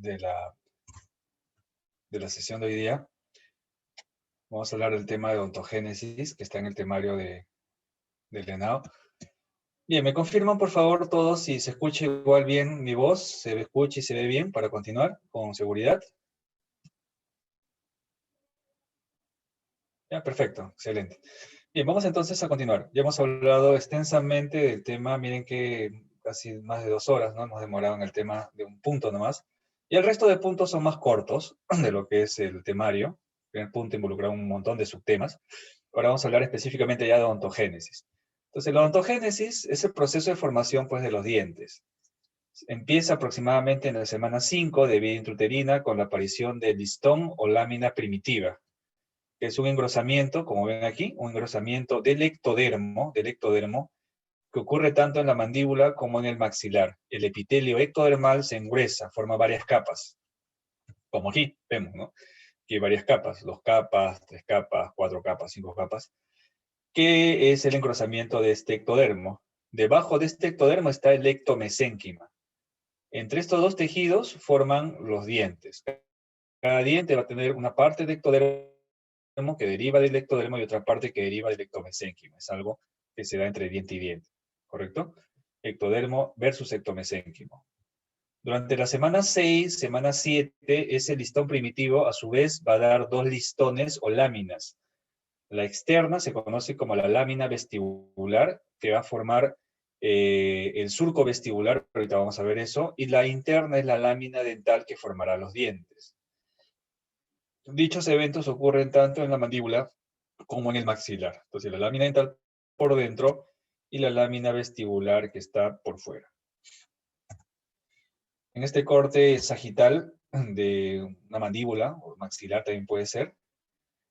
de la sesión de hoy día. Vamos a hablar del tema de ontogénesis, que está en el temario del ENAO. Bien, me confirman por favor todos si se escucha igual bien mi voz, se escucha y se ve bien para continuar con seguridad. Ya, perfecto, excelente. Bien, vamos entonces a continuar. Ya hemos hablado extensamente del tema, miren que casi más de 2 horas, ¿no? Hemos demorado en el tema de un punto nomás. Y el resto de puntos son más cortos de lo que es el temario. El primer punto involucra un montón de subtemas. Ahora vamos a hablar específicamente ya de ontogénesis. Entonces, la ontogénesis es el proceso de formación, pues, de los dientes. Empieza aproximadamente en la semana 5 de vida intrauterina con la aparición del listón o lámina primitiva, que es un engrosamiento, como ven aquí, un engrosamiento del ectodermo, que ocurre tanto en la mandíbula como en el maxilar. El epitelio ectodermal se engruesa, forma varias capas, como aquí vemos, ¿no? Aquí hay varias capas, 2 capas, 3 capas, 4 capas, 5 capas, que es el engrosamiento de este ectodermo. Debajo de este ectodermo está el ectomesénquima. Entre estos dos tejidos forman los dientes. Cada diente va a tener una parte de ectodermo que deriva del ectodermo y otra parte que deriva del ectomesénquima. Es algo que se da entre diente y diente, ¿correcto? Ectodermo versus ectomesénquimo. Durante la semana 6, semana 7, ese listón primitivo a su vez va a dar 2 listones o láminas. La externa se conoce como la lámina vestibular, que va a formar el surco vestibular, ahorita vamos a ver eso, y la interna es la lámina dental que formará los dientes. Dichos eventos ocurren tanto en la mandíbula como en el maxilar. Entonces, la lámina dental por dentro y la lámina vestibular que está por fuera. En este corte sagital de una mandíbula, o maxilar también puede ser,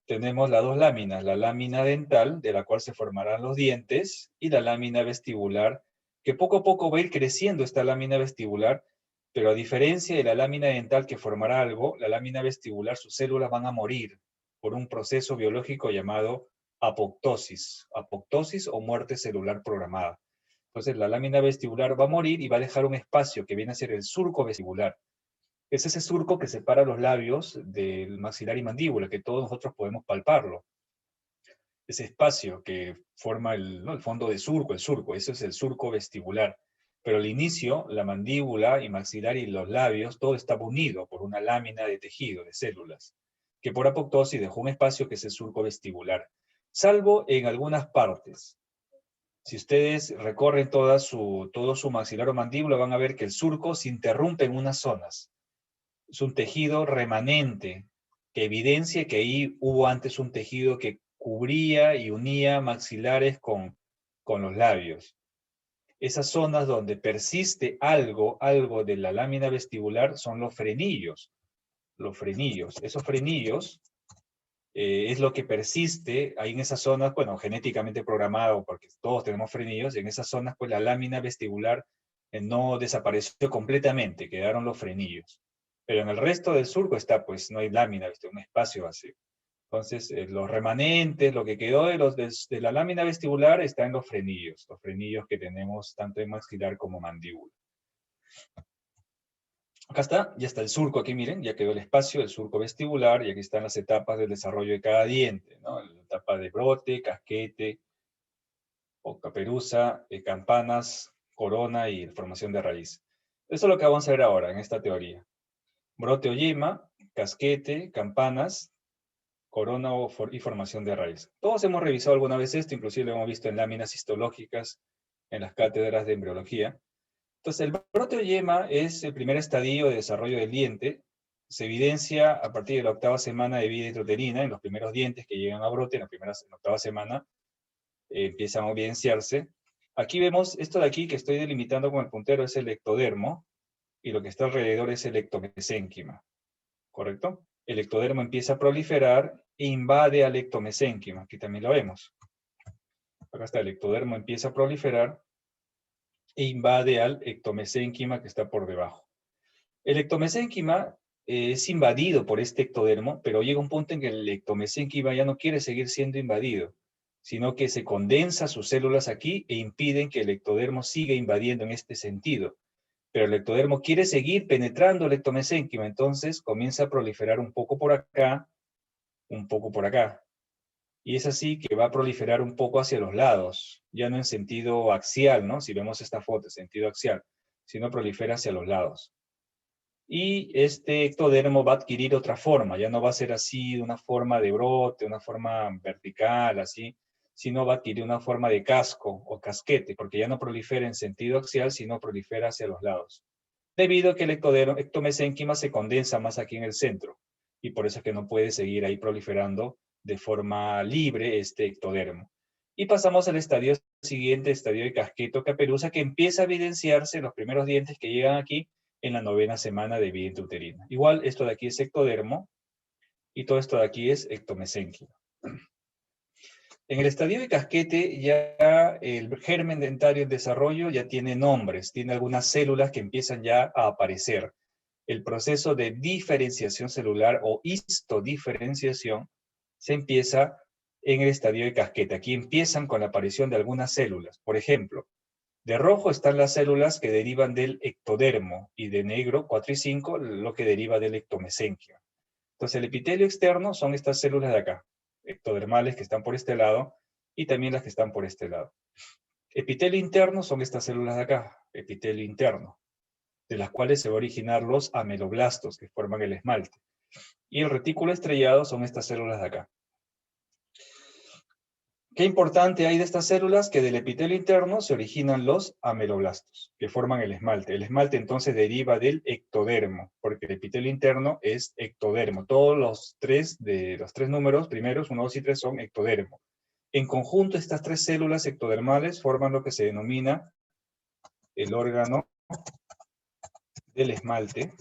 tenemos las 2 láminas, la lámina dental, de la cual se formarán los dientes, y la lámina vestibular, que poco a poco va a ir creciendo esta lámina vestibular, pero a diferencia de la lámina dental que formará algo, la lámina vestibular, sus células van a morir por un proceso biológico llamado apoptosis o muerte celular programada. Entonces la lámina vestibular va a morir y va a dejar un espacio que viene a ser el surco vestibular. Es ese surco que separa los labios del maxilar y mandíbula, que todos nosotros podemos palparlo. Ese espacio que forma el fondo de surco, eso es el surco vestibular. Pero al inicio, la mandíbula y maxilar y los labios, todo estaba unido por una lámina de tejido, de células, que por apoptosis dejó un espacio que es el surco vestibular. Salvo en algunas partes. Si ustedes recorren todo su maxilar o mandíbula, van a ver que el surco se interrumpe en unas zonas. Es un tejido remanente que evidencia que ahí hubo antes un tejido que cubría y unía maxilares con los labios. Esas zonas donde persiste algo de la lámina vestibular son los frenillos. Esos frenillos es lo que persiste ahí en esas zonas, bueno, genéticamente programado, porque todos tenemos frenillos, y en esas zonas pues la lámina vestibular no desapareció completamente, quedaron los frenillos. Pero en el resto del surco está, pues no hay lámina, ¿viste? Un espacio vacío. Entonces, los remanentes, lo que quedó de la lámina vestibular está en los frenillos que tenemos tanto en maxilar como mandíbula. Acá está, ya está el surco, aquí miren, ya quedó el espacio, el surco vestibular, y aquí están las etapas del desarrollo de cada diente, ¿no? La etapa de brote, casquete, o caperuza, campanas, corona y formación de raíz. Eso es lo que vamos a ver ahora en esta teoría. Brote o yema, casquete, campanas, corona y formación de raíz. Todos hemos revisado alguna vez esto, inclusive lo hemos visto en láminas histológicas, en las cátedras de embriología. Entonces, el brote o yema es el primer estadio de desarrollo del diente. Se evidencia a partir de la 8ª semana de vida intrauterina, en los primeros dientes que llegan a brote, en la 8ª semana, empiezan a evidenciarse. Aquí vemos, esto de aquí que estoy delimitando con el puntero es el ectodermo, y lo que está alrededor es el ectomesénquima, ¿correcto? El ectodermo empieza a proliferar e invade al ectomesénquima, aquí también lo vemos. Acá está, el ectodermo empieza a proliferar e invade al ectomesénquima que está por debajo. El ectomesénquima es invadido por este ectodermo, pero llega un punto en que el ectomesénquima ya no quiere seguir siendo invadido, sino que se condensa sus células aquí e impiden que el ectodermo siga invadiendo en este sentido. pero el ectodermo quiere seguir penetrando el ectomesénquima, entonces comienza a proliferar un poco por acá, un poco por acá. Y es así que va a proliferar un poco hacia los lados, ya no en sentido axial, ¿no? Si vemos esta foto, en sentido axial, sino prolifera hacia los lados. Y este ectodermo va a adquirir otra forma, ya no va a ser así, de una forma de brote, una forma vertical, así, sino va a adquirir una forma de casco o casquete, porque ya no prolifera en sentido axial, sino prolifera hacia los lados. Debido a que el ectomesénquima se condensa más aquí en el centro, y por eso es que no puede seguir ahí proliferando de forma libre este ectodermo. Y pasamos al estadio siguiente, estadio de casqueto caperuza, que empieza a evidenciarse los primeros dientes que llegan aquí en la 9ª semana de vida intrauterina. Igual, esto de aquí es ectodermo, y todo esto de aquí es ectomesénquima. En el estadio de casquete ya el germen dentario en desarrollo ya tiene nombres, tiene algunas células que empiezan ya a aparecer. El proceso de diferenciación celular o histodiferenciación se empieza en el estadio de casquete. Aquí empiezan con la aparición de algunas células. Por ejemplo, de rojo están las células que derivan del ectodermo y de negro, 4 y 5, lo que deriva del ectomesénquima. Entonces el epitelio externo son estas células de acá, ectodermales que están por este lado y también las que están por este lado. Epitelio interno son estas células de acá, epitelio interno, de las cuales se va a originar los ameloblastos que forman el esmalte. Y el retículo estrellado son estas células de acá. ¿Qué importante hay de estas células? Que del epitelio interno se originan los ameloblastos, que forman el esmalte. El esmalte entonces deriva del ectodermo, porque el epitelio interno es ectodermo. Todos los tres números primeros, 1, 2 y 3, son ectodermo. En conjunto, estas tres células ectodermales forman lo que se denomina el órgano del esmalte,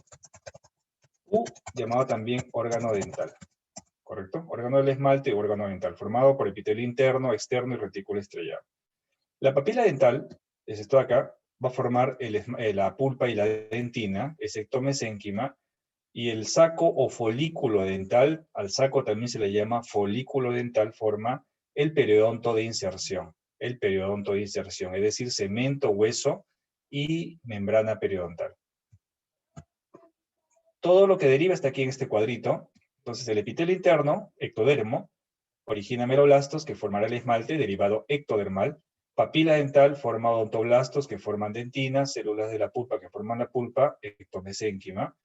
u llamado también órgano dental. ¿Correcto? Órgano del esmalte y órgano dental, formado por epitelio interno, externo y retículo estrellado. La papila dental, es esto de acá, va a formar la pulpa y la dentina, es ectomesénquima, y el saco o folículo dental, al saco también se le llama folículo dental, forma el periodonto de inserción. El periodonto de inserción, es decir, cemento, hueso y membrana periodontal. Todo lo que deriva está aquí en este cuadrito. Entonces el epitelio interno, ectodermo, origina meloblastos que formará el esmalte derivado ectodermal. Papila dental forma odontoblastos que forman dentinas, células de la pulpa que forman la pulpa, ectomesénquima.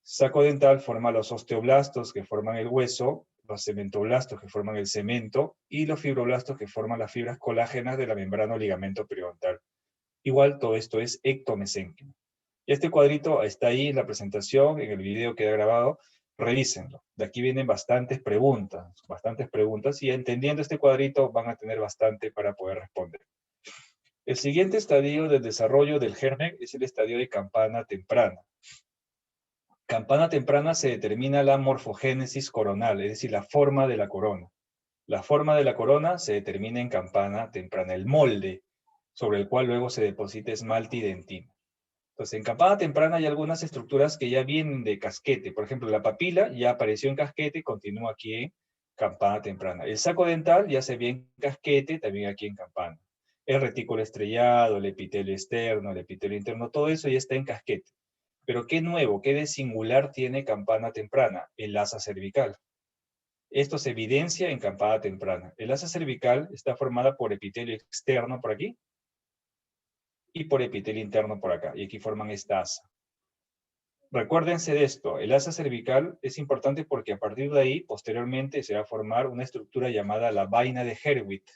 Saco dental forma los osteoblastos que forman el hueso, los cementoblastos que forman el cemento y los fibroblastos que forman las fibras colágenas de la membrana o ligamento periodontal. Igual todo esto es ectomesénquima. Y este cuadrito está ahí en la presentación, en el video que he grabado, revísenlo. De aquí vienen bastantes preguntas, y entendiendo este cuadrito van a tener bastante para poder responder. El siguiente estadio del desarrollo del germen es el estadio de campana temprana. Campana temprana se determina la morfogénesis coronal, es decir, la forma de la corona. La forma de la corona se determina en campana temprana, el molde sobre el cual luego se deposita esmalte y dentina. Entonces, en campana temprana hay algunas estructuras que ya vienen de casquete. Por ejemplo, la papila ya apareció en casquete y continúa aquí en campana temprana. El saco dental ya se ve en casquete, también aquí en campana. El retículo estrellado, el epitelio externo, el epitelio interno, todo eso ya está en casquete. Pero ¿qué nuevo, qué de singular tiene campana temprana? El asa cervical. Esto se evidencia en campana temprana. El asa cervical está formada por epitelio externo por aquí y por epitelio interno por acá. Y aquí forman esta asa. Recuérdense de esto, el asa cervical es importante porque a partir de ahí, posteriormente, se va a formar una estructura llamada la vaina de Hewitt,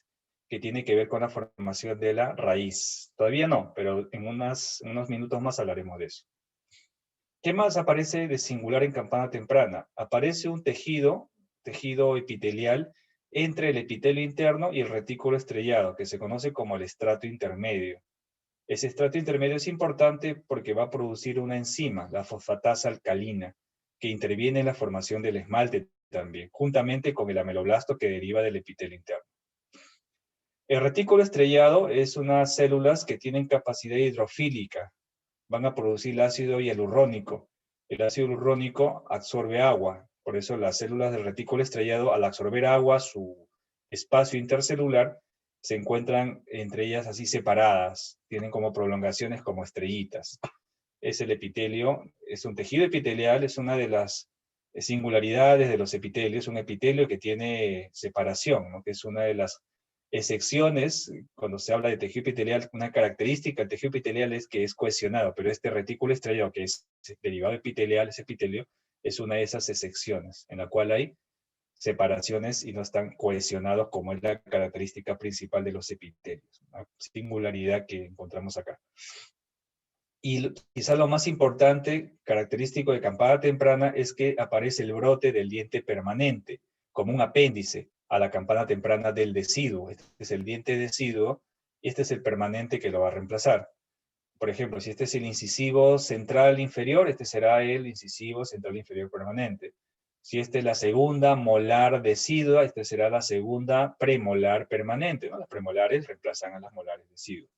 que tiene que ver con la formación de la raíz. Todavía no, pero en unos minutos más hablaremos de eso. ¿Qué más aparece de singular en campana temprana? Aparece un tejido epitelial entre el epitelio interno y el retículo estrellado, que se conoce como el estrato intermedio. Ese estrato intermedio es importante porque va a producir una enzima, la fosfatasa alcalina, que interviene en la formación del esmalte también, juntamente con el ameloblasto que deriva del epitelio interno. El retículo estrellado es unas células que tienen capacidad hidrofílica, van a producir el ácido hialurónico. El ácido hialurónico absorbe agua, por eso las células del retículo estrellado, al absorber agua, su espacio intercelular, se encuentran entre ellas así separadas, tienen como prolongaciones como estrellitas. es el epitelio, es un tejido epitelial, es una de las singularidades de los epitelios, un epitelio que tiene separación, ¿no? Que es una de las excepciones, cuando se habla de tejido epitelial, una característica del tejido epitelial es que es cohesionado, pero este retículo estrellado, que es derivado epitelial, ese epitelio, es una de esas excepciones, en la cual hay separaciones y no están cohesionados como es la característica principal de los epitelios, una singularidad que encontramos acá. Y quizá lo más importante, característico de campada temprana, es que aparece el brote del diente permanente, como un apéndice a la campana temprana del deciduo. Este es el diente deciduo y este es el permanente que lo va a reemplazar. Por ejemplo, si este es el incisivo central inferior, este será el incisivo central inferior permanente. Si esta es la segunda molar decidua, esta será la segunda premolar permanente, ¿no? Las premolares reemplazan a las molares deciduas.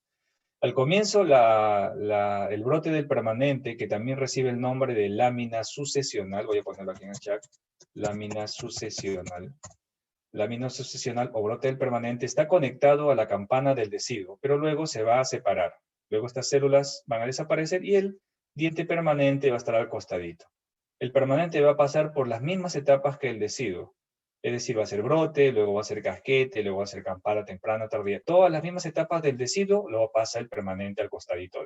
Al comienzo, el brote del permanente, que también recibe el nombre de lámina sucesional, voy a ponerlo aquí en el chat, lámina sucesional. Lámina sucesional o brote del permanente está conectado a la campana del deciduo, pero luego se va a separar. Luego estas células van a desaparecer y el diente permanente va a estar al costadito. El permanente va a pasar por las mismas etapas que el deciduo. Es decir, va a ser brote, luego va a ser casquete, luego va a ser campana temprana, tardía. Todas las mismas etapas del deciduo, luego pasa el permanente al costadito.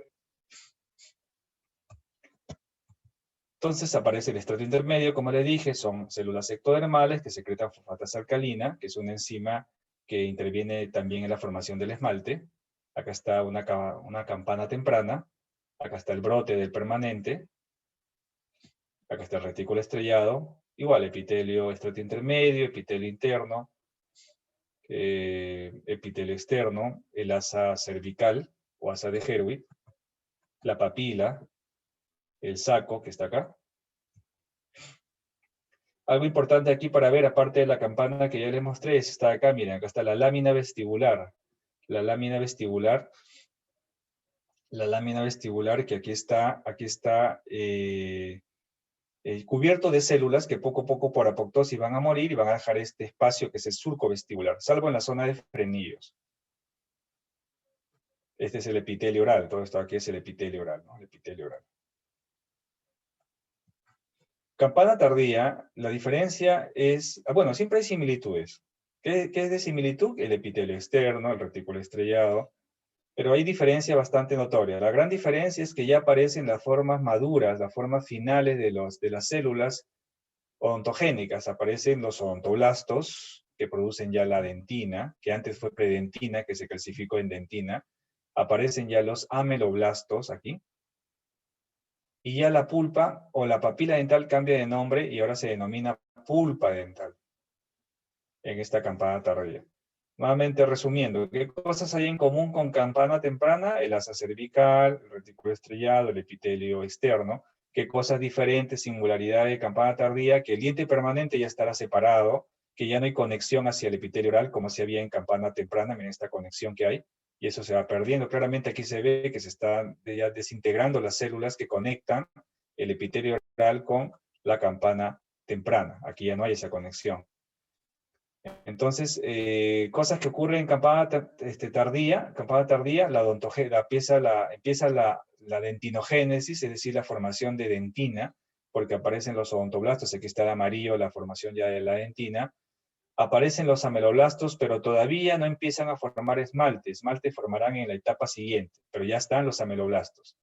Entonces aparece el estrato intermedio, como le dije, son células ectodermales que secretan fosfatasa alcalina, que es una enzima que interviene también en la formación del esmalte. Acá está una campana temprana, acá está el brote del permanente, acá está el retículo estrellado, igual epitelio, estrato intermedio, epitelio interno, epitelio externo, el asa cervical o asa de Herwig, la papila, el saco que está acá. Algo importante aquí para ver, aparte de la campana que ya les mostré, es esta de acá, miren, acá está la lámina vestibular. La lámina vestibular, que aquí está cubierto de células que poco a poco por apoptosis van a morir y van a dejar este espacio que es el surco vestibular, salvo en la zona de frenillos. Este es el epitelio oral, todo esto aquí es el epitelio oral, ¿no? El epitelio oral. Campana tardía, la diferencia es, bueno, siempre hay similitudes. ¿Qué es de similitud? El epitelio externo, el retículo estrellado, pero hay diferencia bastante notoria. La gran diferencia es que ya aparecen las formas maduras, las formas finales de las células odontogénicas. Aparecen los odontoblastos, que producen ya la dentina, que antes fue predentina, que se clasificó en dentina. Aparecen ya los ameloblastos aquí, y ya la pulpa o la papila dental cambia de nombre y ahora se denomina pulpa dental en esta campana tardía. Nuevamente resumiendo, ¿qué cosas hay en común con campana temprana? El asa cervical, el retículo estrellado, el epitelio externo. ¿Qué cosas diferentes, singularidad de campana tardía? Que el diente permanente ya estará separado, que ya no hay conexión hacia el epitelio oral como si había en campana temprana, miren esta conexión que hay, y eso se va perdiendo. Claramente aquí se ve que se están ya desintegrando las células que conectan el epitelio oral con la campana temprana. Aquí ya no hay esa conexión. Entonces, cosas que ocurren en campana tardía, empieza la dentinogénesis, es decir, la formación de dentina, porque aparecen los odontoblastos, aquí está el amarillo, la formación ya de la dentina. Aparecen los ameloblastos, pero todavía no empiezan a formar esmalte. Esmalte formarán en la etapa siguiente, pero ya están los ameloblastos.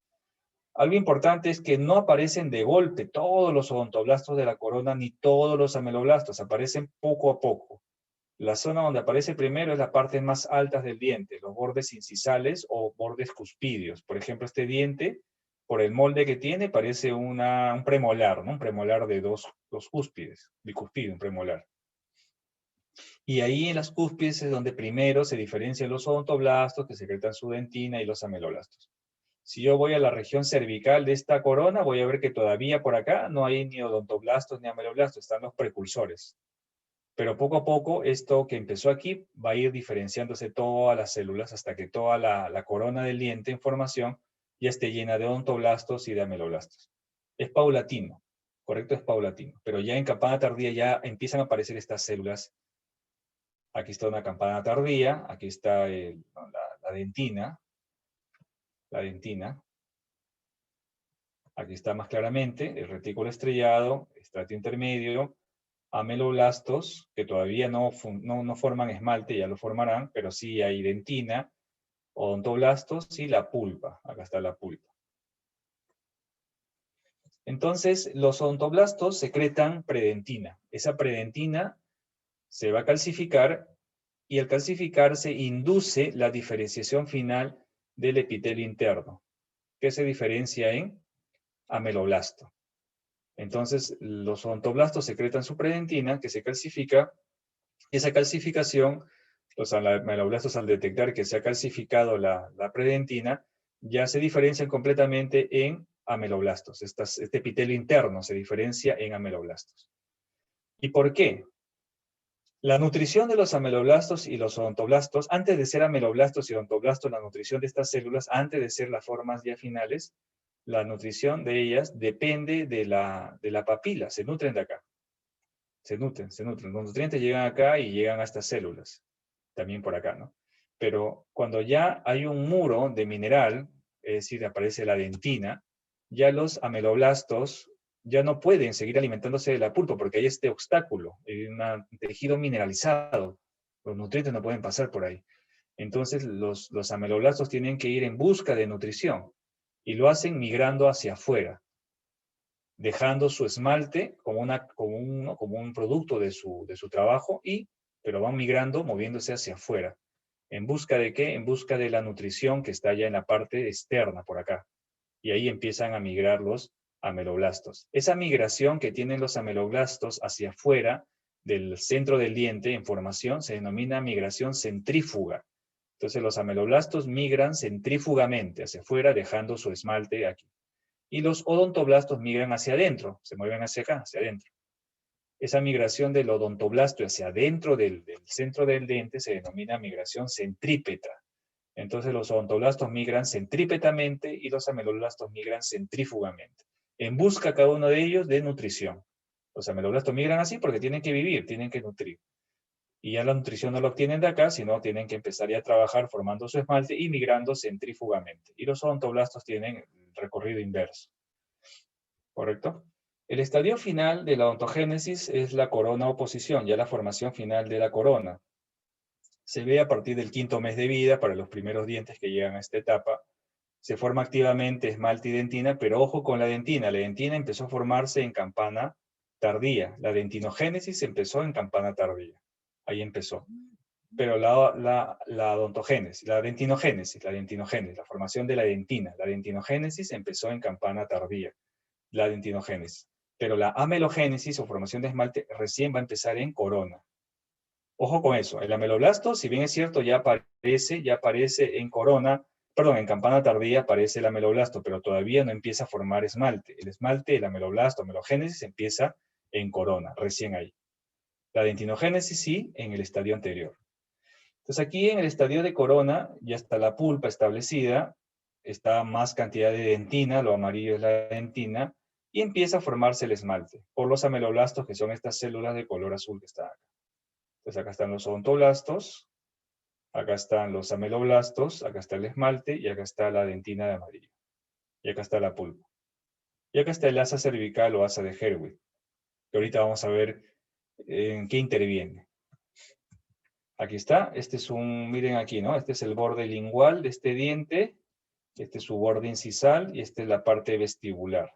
Algo importante es que no aparecen de golpe todos los odontoblastos de la corona, ni todos los ameloblastos, aparecen poco a poco. La zona donde aparece primero es la parte más alta del diente, los bordes incisales o bordes cuspidios. Por ejemplo, este diente, por el molde que tiene, parece un premolar, ¿no? Un premolar de dos cúspides, bicuspidio, un premolar. Y ahí en las cúspides es donde primero se diferencian los odontoblastos que secretan su dentina y los ameloblastos. Si yo voy a la región cervical de esta corona, voy a ver que todavía por acá no hay ni odontoblastos ni ameloblastos, están los precursores. Pero poco a poco, esto que empezó aquí va a ir diferenciándose todas las células hasta que toda la corona del diente en formación ya esté llena de odontoblastos y de ameloblastos. Es paulatino, correcto, es paulatino. Pero ya en campana tardía ya empiezan a aparecer estas células. Aquí está una campana tardía, aquí está la dentina, Aquí está más claramente el retículo estrellado, estrato intermedio, ameloblastos, que todavía no forman esmalte, ya lo formarán, pero sí hay dentina, odontoblastos y la pulpa. Acá está la pulpa. Entonces, los odontoblastos secretan predentina. Esa predentina se va a calcificar y al calcificarse induce la diferenciación final del epitelio interno, que se diferencia en ameloblasto. Entonces, los odontoblastos secretan su predentina, que se calcifica, y esa calcificación, los ameloblastos al detectar que se ha calcificado la predentina, ya se diferencian completamente en ameloblastos. Este epitelio interno se diferencia en ameloblastos. ¿Y por qué? La nutrición de los ameloblastos y los odontoblastos, antes de ser ameloblastos y odontoblastos, la nutrición de estas células, antes de ser las formas ya finales, la nutrición de ellas depende de la papila, se nutren de acá. Se nutren. Los nutrientes llegan acá y llegan a estas células, también por acá, ¿no? Pero cuando ya hay un muro de mineral, es decir, aparece la dentina, ya los ameloblastos ya no pueden seguir alimentándose de la pulpa porque hay este obstáculo, un tejido mineralizado. Los nutrientes no pueden pasar por ahí. Entonces los ameloblastos tienen que ir en busca de nutrición y lo hacen migrando hacia afuera, dejando su esmalte como un producto de su trabajo, pero van migrando, moviéndose hacia afuera. ¿En busca de qué? En busca de la nutrición que está ya en la parte externa, por acá. Y ahí empiezan a migrar los ameloblastos. Esa migración que tienen los ameloblastos hacia afuera del centro del diente en formación se denomina migración centrífuga. Entonces los ameloblastos migran centrífugamente hacia afuera, dejando su esmalte aquí. Y los odontoblastos migran hacia adentro, se mueven hacia acá, hacia adentro. Esa migración del odontoblasto hacia adentro del centro del diente se denomina migración centrípeta. Entonces los odontoblastos migran centrípetamente y los ameloblastos migran centrífugamente, en busca cada uno de ellos de nutrición. Los ameloblastos migran así porque tienen que vivir, tienen que nutrir. Y ya la nutrición no la obtienen de acá, sino tienen que empezar ya a trabajar formando su esmalte y migrando centrífugamente. Y los odontoblastos tienen el recorrido inverso. ¿Correcto? El estadio final de la odontogénesis es la corona oposición, ya la formación final de la corona. Se ve a partir del 5º mes de vida para los primeros dientes que llegan a esta etapa. Se forma activamente esmalte y dentina, pero ojo con la dentina. La dentina empezó a formarse en campana tardía. La dentinogénesis empezó en campana tardía. Ahí empezó. Pero la odontogénesis, la dentinogénesis, la formación de la dentinogénesis empezó en campana tardía, la dentinogénesis. Pero la amelogénesis o formación de esmalte recién va a empezar en corona. Ojo con eso, el ameloblasto, si bien es cierto, ya aparece en corona, perdón, en campana tardía aparece el ameloblasto, pero todavía no empieza a formar esmalte. El esmalte, el ameloblasto, amelogénesis empieza en corona, recién ahí. La dentinogénesis sí, en el estadio anterior. Entonces aquí en el estadio de corona ya está la pulpa establecida, está más cantidad de dentina, lo amarillo es la dentina, y empieza a formarse el esmalte por los ameloblastos, que son estas células de color azul que están acá. Entonces acá están los odontoblastos, acá están los ameloblastos, acá está el esmalte y acá está la dentina de amarillo. Y acá está la pulpa. Y acá está el asa cervical o asa de Herwig, que ahorita vamos a ver en qué interviene. Aquí está, miren aquí, ¿no? Este es el borde lingual de este diente, este es su borde incisal y esta es la parte vestibular.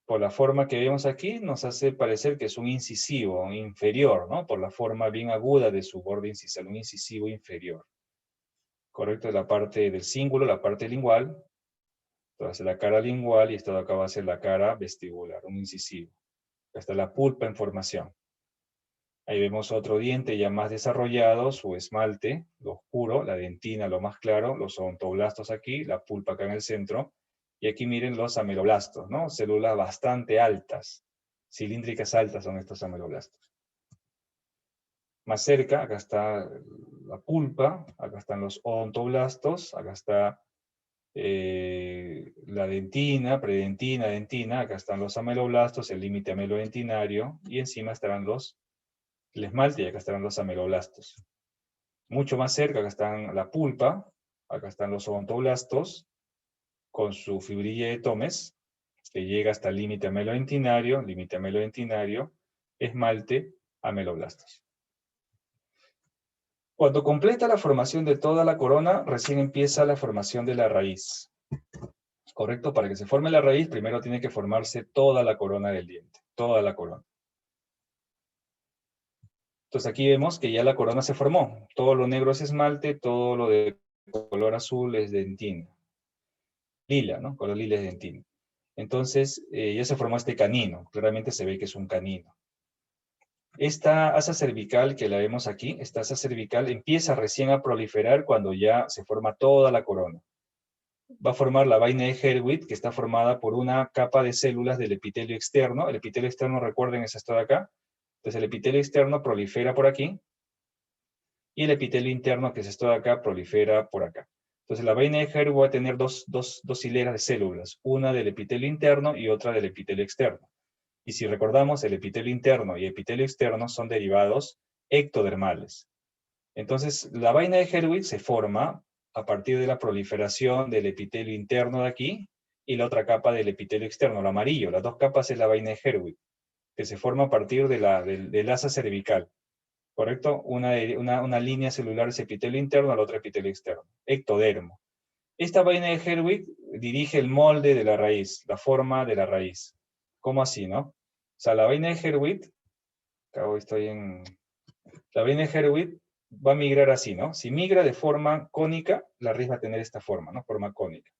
Por la forma que vemos aquí, nos hace parecer que es un incisivo inferior, ¿no? Por la forma bien aguda de su borde incisal, un incisivo inferior. Correcto, la parte del cíngulo, la parte lingual, esto va a ser la cara lingual y esto de acá va a ser la cara vestibular, un incisivo. Acá está la pulpa en formación. Ahí vemos otro diente ya más desarrollado, su esmalte, lo oscuro, la dentina lo más claro, los odontoblastos aquí, la pulpa acá en el centro. Y aquí miren los ameloblastos, ¿no? Células bastante altas, cilíndricas altas son estos ameloblastos. Más cerca, acá está la pulpa, acá están los odontoblastos, acá está la dentina, predentina, dentina, acá están los ameloblastos, el límite amelodentinario, y encima estarán el esmalte y acá estarán los ameloblastos. Mucho más cerca, acá están la pulpa, acá están los odontoblastos, con su fibrilla de Tomes, que llega hasta el límite amelodentinario, esmalte, ameloblastos. Cuando completa la formación de toda la corona, recién empieza la formación de la raíz. ¿Correcto? Para que se forme la raíz, primero tiene que formarse toda la corona del diente. Toda la corona. Entonces aquí vemos que ya la corona se formó. Todo lo negro es esmalte, todo lo de color azul es dentina. Lila, ¿no? Color lila es dentina. Entonces ya se formó este canino. Claramente se ve que es un canino. Esta asa cervical que la vemos aquí, esta asa cervical empieza recién a proliferar cuando ya se forma toda la corona. Va a formar la vaina de Herwitz, que está formada por una capa de células del epitelio externo. El epitelio externo, recuerden, es esto de acá. Entonces el epitelio externo prolifera por aquí, y el epitelio interno, que es esto de acá, prolifera por acá. Entonces la vaina de Herwitz va a tener dos hileras de células, una del epitelio interno y otra del epitelio externo. Y si recordamos, el epitelio interno y el epitelio externo son derivados ectodermales. Entonces, la vaina de Herwitz se forma a partir de la proliferación del epitelio interno de aquí y la otra capa del epitelio externo, el amarillo. Las dos capas es la vaina de Herwitz, que se forma a partir del asa cervical, ¿correcto? Una línea celular es epitelio interno, la otra epitelio externo, ectodermo. Esta vaina de Herwitz dirige el molde de la raíz, la forma de la raíz. ¿Cómo así, no? O sea, la vaina de Herwitz, la vaina de Herwitz va a migrar así, ¿no? Si migra de forma cónica, la raíz va a tener esta forma, ¿no? Forma cónica,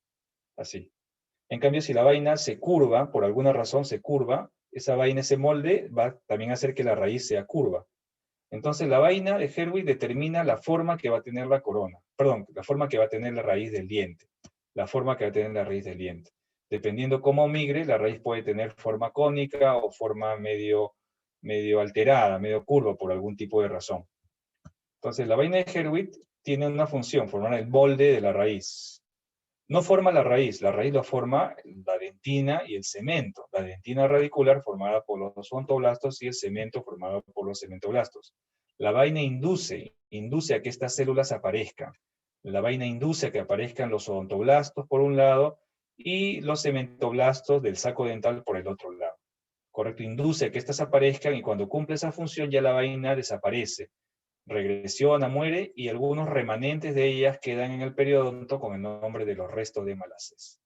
así. En cambio, si la vaina se curva, por alguna razón se curva, esa vaina, ese molde, va también a hacer que la raíz sea curva. Entonces, la vaina de Herwitz determina la forma que va a tener la corona. Perdón, la forma que va a tener la raíz del diente. La forma que va a tener la raíz del diente. Dependiendo cómo migre, la raíz puede tener forma cónica o forma medio alterada, medio curva por algún tipo de razón. Entonces, la vaina de Herwitz tiene una función, formar el molde de la raíz. No forma la raíz lo forma la dentina y el cemento. La dentina radicular formada por los odontoblastos y el cemento formado por los cementoblastos. La vaina induce a que estas células aparezcan. La vaina induce a que aparezcan los odontoblastos por un lado y los cementoblastos del saco dental por el otro lado. ¿Correcto? Induce a que estas aparezcan y cuando cumple esa función ya la vaina desaparece. Regresiona, muere, y algunos remanentes de ellas quedan en el periodonto con el nombre de los restos de Malassez.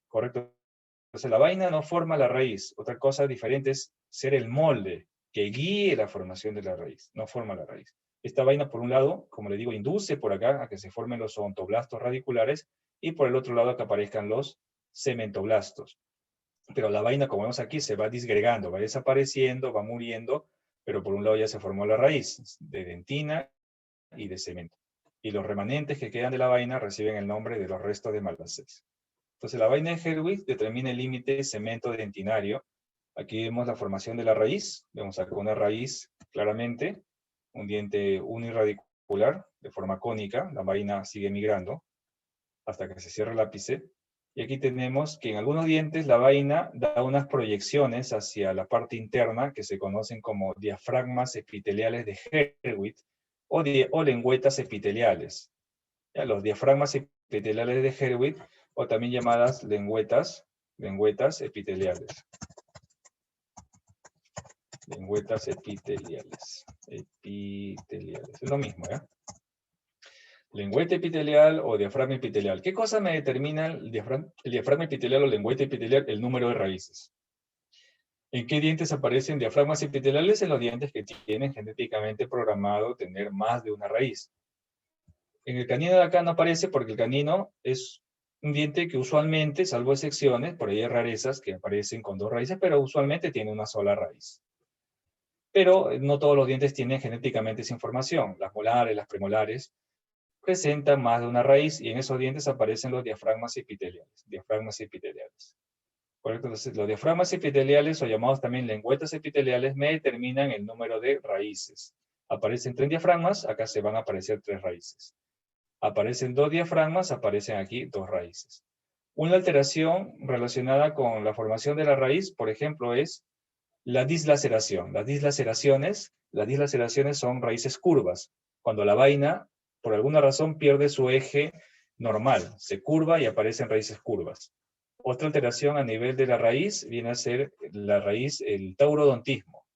¿Correcto? Entonces la vaina no forma la raíz. Otra cosa diferente es ser el molde que guíe la formación de la raíz. No forma la raíz. Esta vaina, por un lado, como le digo, induce por acá a que se formen los odontoblastos radiculares y por el otro lado a que aparezcan los cementoblastos. Pero la vaina, como vemos aquí, se va disgregando, va desapareciendo, va muriendo, pero por un lado ya se formó la raíz de dentina y de cemento. Y los remanentes que quedan de la vaina reciben el nombre de los restos de Malassez. Entonces la vaina de Herwitz determina el límite cemento-dentinario. Aquí vemos la formación de la raíz. Vemos acá una raíz claramente, un diente uniradicular de forma cónica. La vaina sigue migrando hasta que se cierra el ápice. Y aquí tenemos que en algunos dientes la vaina da unas proyecciones hacia la parte interna que se conocen como diafragmas epiteliales de Herwitz o lengüetas epiteliales. ¿Ya? Los diafragmas epiteliales de Herwitz, o también llamadas lengüetas epiteliales. Lengüetas epiteliales. Es lo mismo, ¿ya? Lengüeta epitelial o diafragma epitelial. ¿Qué cosa me determina el diafragma epitelial o lengüeta epitelial? El número de raíces. ¿En qué dientes aparecen diafragmas epiteliales? En los dientes que tienen genéticamente programado tener más de una raíz. En el canino de acá no aparece porque el canino es un diente que usualmente, salvo excepciones, por ahí hay rarezas que aparecen con dos raíces, pero usualmente tiene una sola raíz. Pero no todos los dientes tienen genéticamente esa información. Las molares, las premolares, presentan más de una raíz y en esos dientes aparecen los diafragmas epiteliales. Diafragmas epiteliales. ¿Correcto? Entonces, los diafragmas epiteliales, o llamados también lengüetas epiteliales, me determinan el número de raíces. Aparecen 3 diafragmas, acá se van a aparecer 3 raíces. Aparecen 2 diafragmas, aparecen aquí 2 raíces. Una alteración relacionada con la formación de la raíz, por ejemplo, es la dislaceración. Las dislaceraciones son raíces curvas. Cuando la vaina, por alguna razón, pierde su eje normal, se curva y aparecen raíces curvas. Otra alteración a nivel de la raíz viene a ser la raíz, el taurodontismo.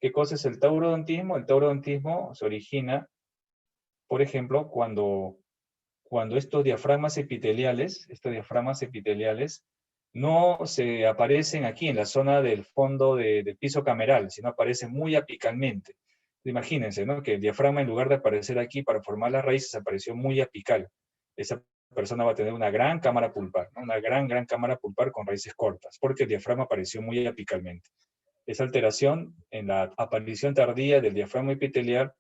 ¿Qué cosa es el taurodontismo? El taurodontismo se origina, por ejemplo, cuando estos diafragmas epiteliales no se aparecen aquí en la zona del fondo del piso cameral, sino aparecen muy apicalmente. Imagínense, ¿no? Que el diafragma, en lugar de aparecer aquí para formar las raíces, apareció muy apical. Esa persona va a tener una gran cámara pulpar, ¿no? Una gran cámara pulpar con raíces cortas, porque el diafragma apareció muy apicalmente. Esa alteración en la aparición tardía del diafragma epitelial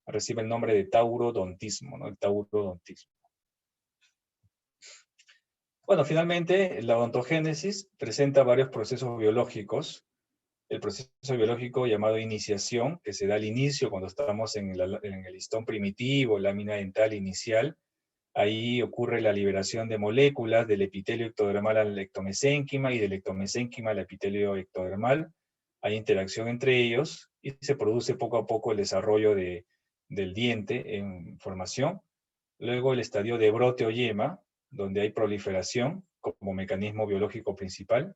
recibe el nombre de taurodontismo, ¿no? El taurodontismo. Bueno, finalmente, la odontogénesis presenta varios procesos biológicos. El proceso biológico llamado iniciación, que se da al inicio cuando estamos en el listón primitivo, lámina dental inicial. Ahí ocurre la liberación de moléculas del epitelio ectodermal al ectomesénquima y del ectomesénquima al epitelio ectodermal. Hay interacción entre ellos y se produce poco a poco el desarrollo del diente en formación. Luego el estadio de brote o yema, donde hay proliferación como mecanismo biológico principal.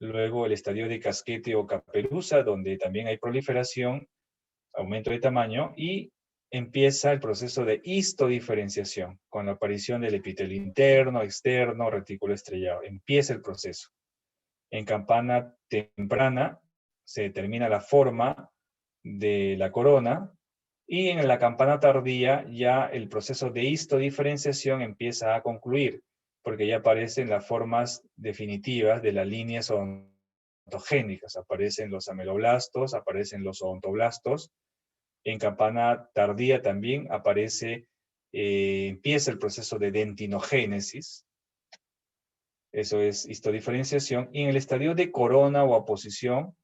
Luego el estadio de casquete o caperuza, donde también hay proliferación, aumento de tamaño, y empieza el proceso de histodiferenciación, con la aparición del epitelio interno, externo, retículo estrellado. Empieza el proceso. En campana temprana se determina la forma de la corona, y en la campana tardía ya el proceso de histodiferenciación empieza a concluir, porque ya aparecen las formas definitivas de las líneas odontogénicas. Aparecen los ameloblastos, aparecen los odontoblastos. En campana tardía también empieza el proceso de dentinogénesis. Eso es histodiferenciación. Y en el estadio de corona o aposición,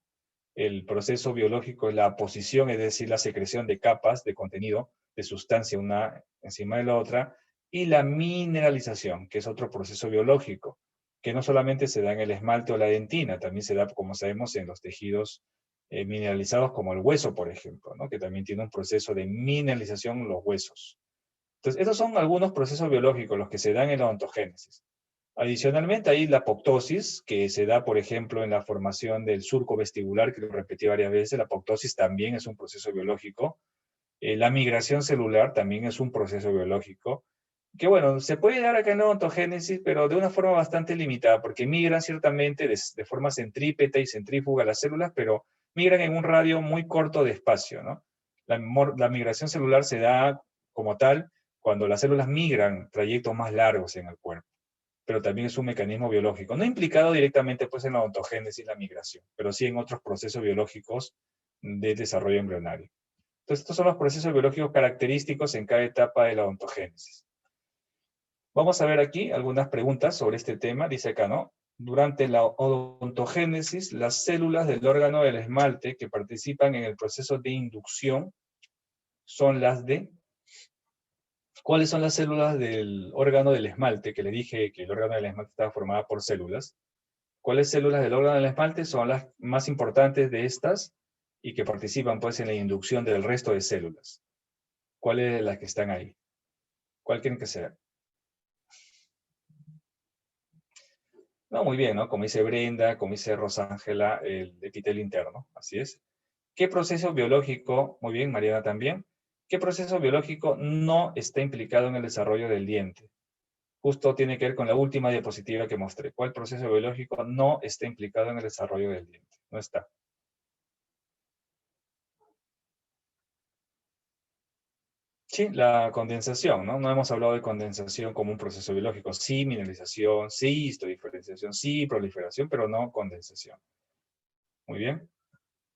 el proceso biológico es la aposición, es decir, la secreción de capas de contenido, de sustancia una encima de la otra, y la mineralización, que es otro proceso biológico, que no solamente se da en el esmalte o la dentina, también se da, como sabemos, en los tejidos mineralizados como el hueso, por ejemplo, ¿no? Que también tiene un proceso de mineralización en los huesos. Entonces, estos son algunos procesos biológicos, los que se dan en la odontogénesis. Adicionalmente hay la apoptosis, que se da, por ejemplo, en la formación del surco vestibular, que lo repetí varias veces. La apoptosis también es un proceso biológico. La migración celular también es un proceso biológico, que bueno, se puede dar acá en la odontogénesis, pero de una forma bastante limitada, porque migran ciertamente de forma centrípeta y centrífuga las células, pero migran en un radio muy corto de espacio, ¿no? La migración celular se da como tal cuando las células migran trayectos más largos en el cuerpo, pero también es un mecanismo biológico, no implicado directamente pues en la odontogénesis, la migración, pero sí en otros procesos biológicos de desarrollo embrionario. Entonces, estos son los procesos biológicos característicos en cada etapa de la odontogénesis. Vamos a ver aquí algunas preguntas sobre este tema. Dice acá, ¿no? Durante la odontogénesis, las células del órgano del esmalte que participan en el proceso de inducción son las de... ¿Cuáles son las células del órgano del esmalte? Que le dije que el órgano del esmalte estaba formado por células. ¿Cuáles células del órgano del esmalte son las más importantes de estas y que participan pues en la inducción del resto de células? ¿Cuáles de las que están ahí? ¿Cuál quieren que sea? No, muy bien, ¿no? Como dice Brenda, como dice Rosángela, el epitelio interno, así es. ¿Qué proceso biológico, muy bien, Mariana también, qué proceso biológico no está implicado en el desarrollo del diente? Justo tiene que ver con la última diapositiva que mostré. ¿Cuál proceso biológico no está implicado en el desarrollo del diente? No está. Sí, la condensación, ¿no? No hemos hablado de condensación como un proceso biológico. Sí, mineralización, sí, histodiferenciación, sí, proliferación, pero no condensación. Muy bien.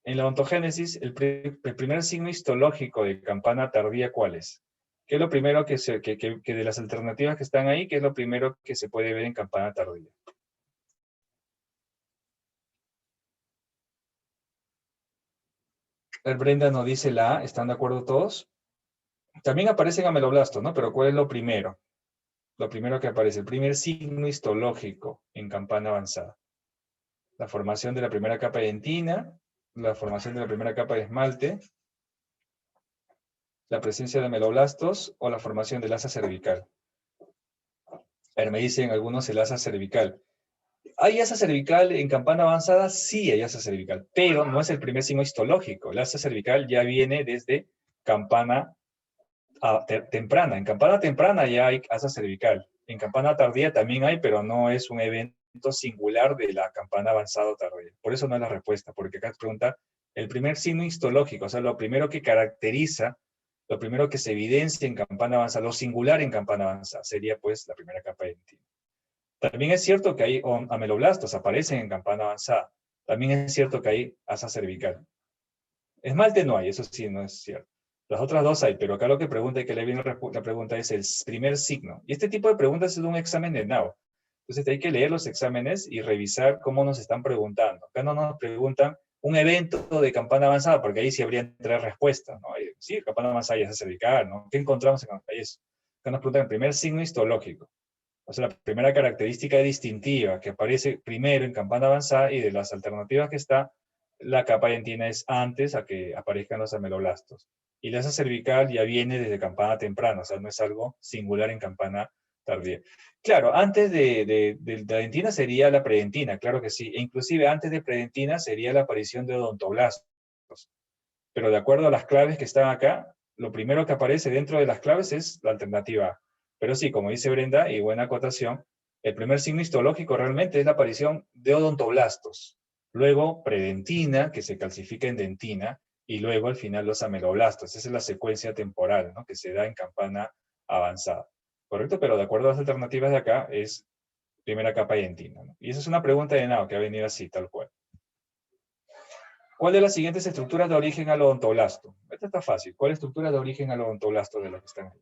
En la ontogénesis, el primer signo histológico de campana tardía, ¿cuál es? ¿Qué es lo primero que de las alternativas que están ahí, qué es lo primero que se puede ver en campana tardía? El Brenda nos dice la A, ¿están de acuerdo todos? También aparecen ameloblastos, ¿no? Pero ¿cuál es lo primero? Lo primero que aparece, el primer signo histológico en campana avanzada. La formación de la primera capa de dentina, la formación de la primera capa de esmalte, la presencia de ameloblastos o la formación del asa cervical. A ver, me dicen algunos el asa cervical. ¿Hay asa cervical en campana avanzada? Sí hay asa cervical, pero no es el primer signo histológico. La asa cervical ya viene desde campana temprana. En campana temprana ya hay asa cervical. En campana tardía también hay, pero no es un evento singular de la campana avanzada o tardía. Por eso no es la respuesta, porque acá te pregunta el primer signo histológico, o sea, lo primero que caracteriza, lo primero que se evidencia en campana avanzada, lo singular en campana avanzada, sería pues la primera capa dentina. También es cierto que hay ameloblastos, aparecen en campana avanzada. También es cierto que hay asa cervical. Esmalte no hay, eso sí, no es cierto. Las otras dos hay, pero acá lo que pregunta y que le viene la pregunta es el primer signo. Y este tipo de preguntas es de un examen de NAO. Entonces hay que leer los exámenes y revisar cómo nos están preguntando. Acá no nos preguntan un evento de campana avanzada, porque ahí sí habrían tres respuestas, ¿no? Sí, campana avanzada ya se cervical, ¿no? ¿Qué encontramos en eso? Acá nos preguntan el primer signo histológico. O sea, la primera característica distintiva que aparece primero en campana avanzada y de las alternativas que está, la capa dentina es antes a que aparezcan los ameloblastos. Y la asa cervical ya viene desde campana temprana, o sea, no es algo singular en campana tardía. Claro, antes de la dentina sería la predentina, claro que sí. E inclusive antes de predentina sería la aparición de odontoblastos. Pero de acuerdo a las claves que están acá, lo primero que aparece dentro de las claves es la alternativa A. Pero sí, como dice Brenda, y buena acotación, el primer signo histológico realmente es la aparición de odontoblastos. Luego predentina, que se calcifica en dentina, y luego al final los ameloblastos. Esa es la secuencia temporal, ¿no?, que se da en campana avanzada. ¿Correcto? Pero de acuerdo a las alternativas de acá, es primera capa dentina, ¿no? Y esa es una pregunta de NAO que ha venido así, tal cual. ¿Cuál de las siguientes estructuras da origen al odontoblasto? Esta está fácil. ¿Cuál estructura da origen al odontoblasto de las que están ahí?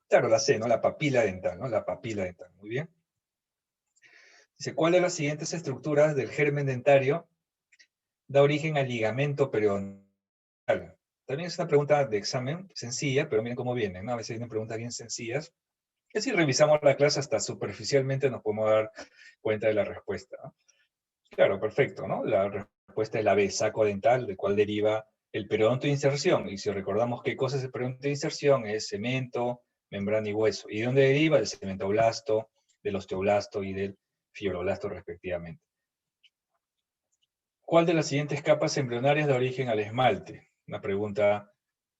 Claro, la C, ¿no? La papila dental, ¿no? La papila dental. Muy bien. Dice, ¿cuál de las siguientes estructuras del germen dentario da origen al ligamento periodontal? También es una pregunta de examen sencilla, pero miren cómo viene, ¿no? A veces vienen preguntas bien sencillas, que si revisamos la clase hasta superficialmente nos podemos dar cuenta de la respuesta, ¿no? Claro, perfecto, ¿no? La respuesta es la B, saco dental, del cual deriva el periodonto de inserción. Y si recordamos qué cosa es el periodonto de inserción, es cemento, membrana y hueso. ¿Y de dónde deriva? Del cementoblasto, del osteoblasto y del fibroblasto respectivamente. ¿Cuál de las siguientes capas embrionarias da origen al esmalte? Una pregunta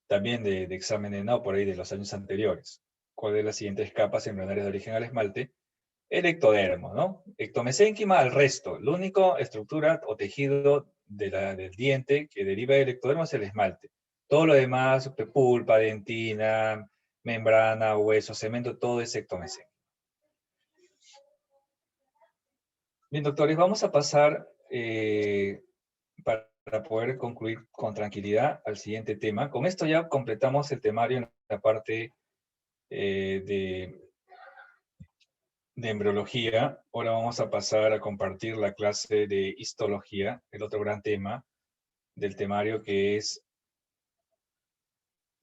también de examen de NAO por ahí de los años anteriores. ¿Cuál de las siguientes capas embrionarias da origen al esmalte? El ectodermo, ¿no? Ectomesénquima al resto. La única estructura o tejido del diente que deriva del ectodermo es el esmalte. Todo lo demás, pulpa, dentina, membrana, hueso, cemento, todo es ectomesénquima. Bien, doctores, vamos a pasar para poder concluir con tranquilidad al siguiente tema. Con esto ya completamos el temario en la parte de embriología. Ahora vamos a pasar a compartir la clase de histología, el otro gran tema del temario, que es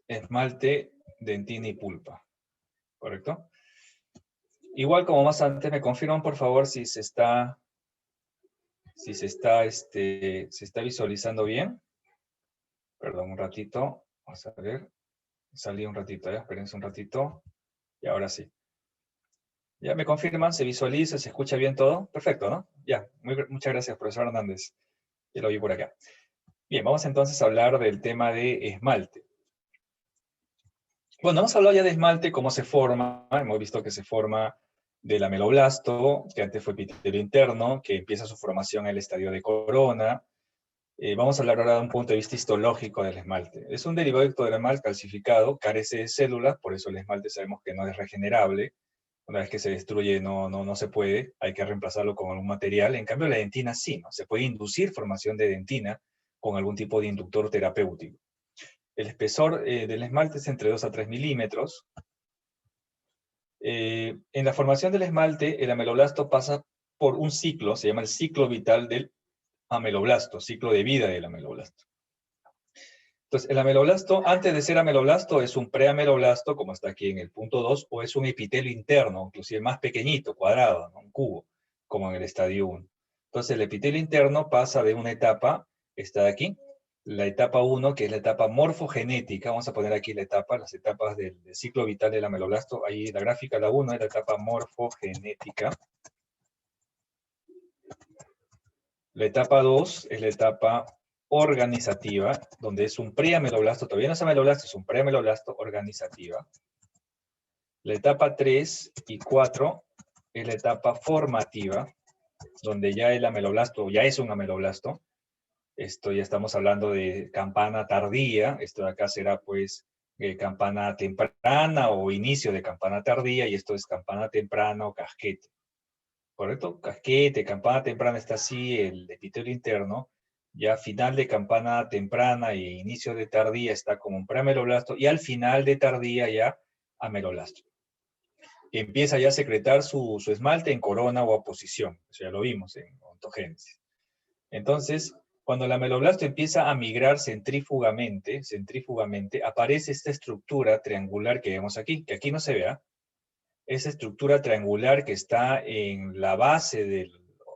esmalte, dentina y pulpa. ¿Correcto? Igual como más antes, me confirman por favor si se está visualizando bien. Perdón, un ratito. Vamos a ver. Salí un ratito, espérense un ratito. Y ahora sí. ¿Ya me confirman? ¿Se visualiza? ¿Se escucha bien todo? Perfecto, ¿no? Ya. Muchas gracias, profesor Hernández. Ya lo vi por acá. Bien, vamos entonces a hablar del tema de esmalte. Bueno, hemos hablado ya de esmalte, cómo se forma. Hemos visto que se forma del ameloblasto, que antes fue epitelio interno, que empieza su formación en el estadio de corona. Vamos a hablar ahora de un punto de vista histológico del esmalte. Es un derivado ectodermal calcificado, carece de células, por eso el esmalte sabemos que no es regenerable. Una vez que se destruye no se puede, hay que reemplazarlo con algún material. En cambio la dentina sí, ¿no? Se puede inducir formación de dentina con algún tipo de inductor terapéutico. El espesor del esmalte es entre 2 a 3 milímetros. En la formación del esmalte, el ameloblasto pasa por un ciclo, se llama el ciclo vital del ameloblasto, ciclo de vida del ameloblasto. Entonces, el ameloblasto, antes de ser ameloblasto, es un preameloblasto, como está aquí en el punto 2, o es un epitelio interno, inclusive más pequeñito, cuadrado, ¿no? Un cubo, como en el estadio 1. Entonces, el epitelio interno pasa de una etapa, está aquí, la etapa 1, que es la etapa morfogenética. Vamos a poner aquí la etapa, las etapas del ciclo vital del ameloblasto. Ahí la gráfica, la 1 es la etapa morfogenética. La etapa 2 es la etapa organizativa, donde es un preameloblasto, todavía no es ameloblasto, es un preameloblasto organizativa. La etapa 3 y 4 es la etapa formativa, donde ya el ameloblasto ya es un ameloblasto. Esto ya estamos hablando de campana tardía, esto de acá será pues campana temprana o inicio de campana tardía, y esto es campana temprana o casquete. ¿Correcto? Casquete, campana temprana está así, el epitelio interno, ya final de campana temprana e inicio de tardía está como un preameloblasto, y al final de tardía ya ameloblasto. Empieza ya a secretar su esmalte en corona o oposición, eso ya lo vimos en ontogénesis. Entonces, cuando el ameloblasto empieza a migrar centrífugamente, aparece esta estructura triangular que vemos aquí, que aquí no se vea. Esa estructura triangular que está en la base del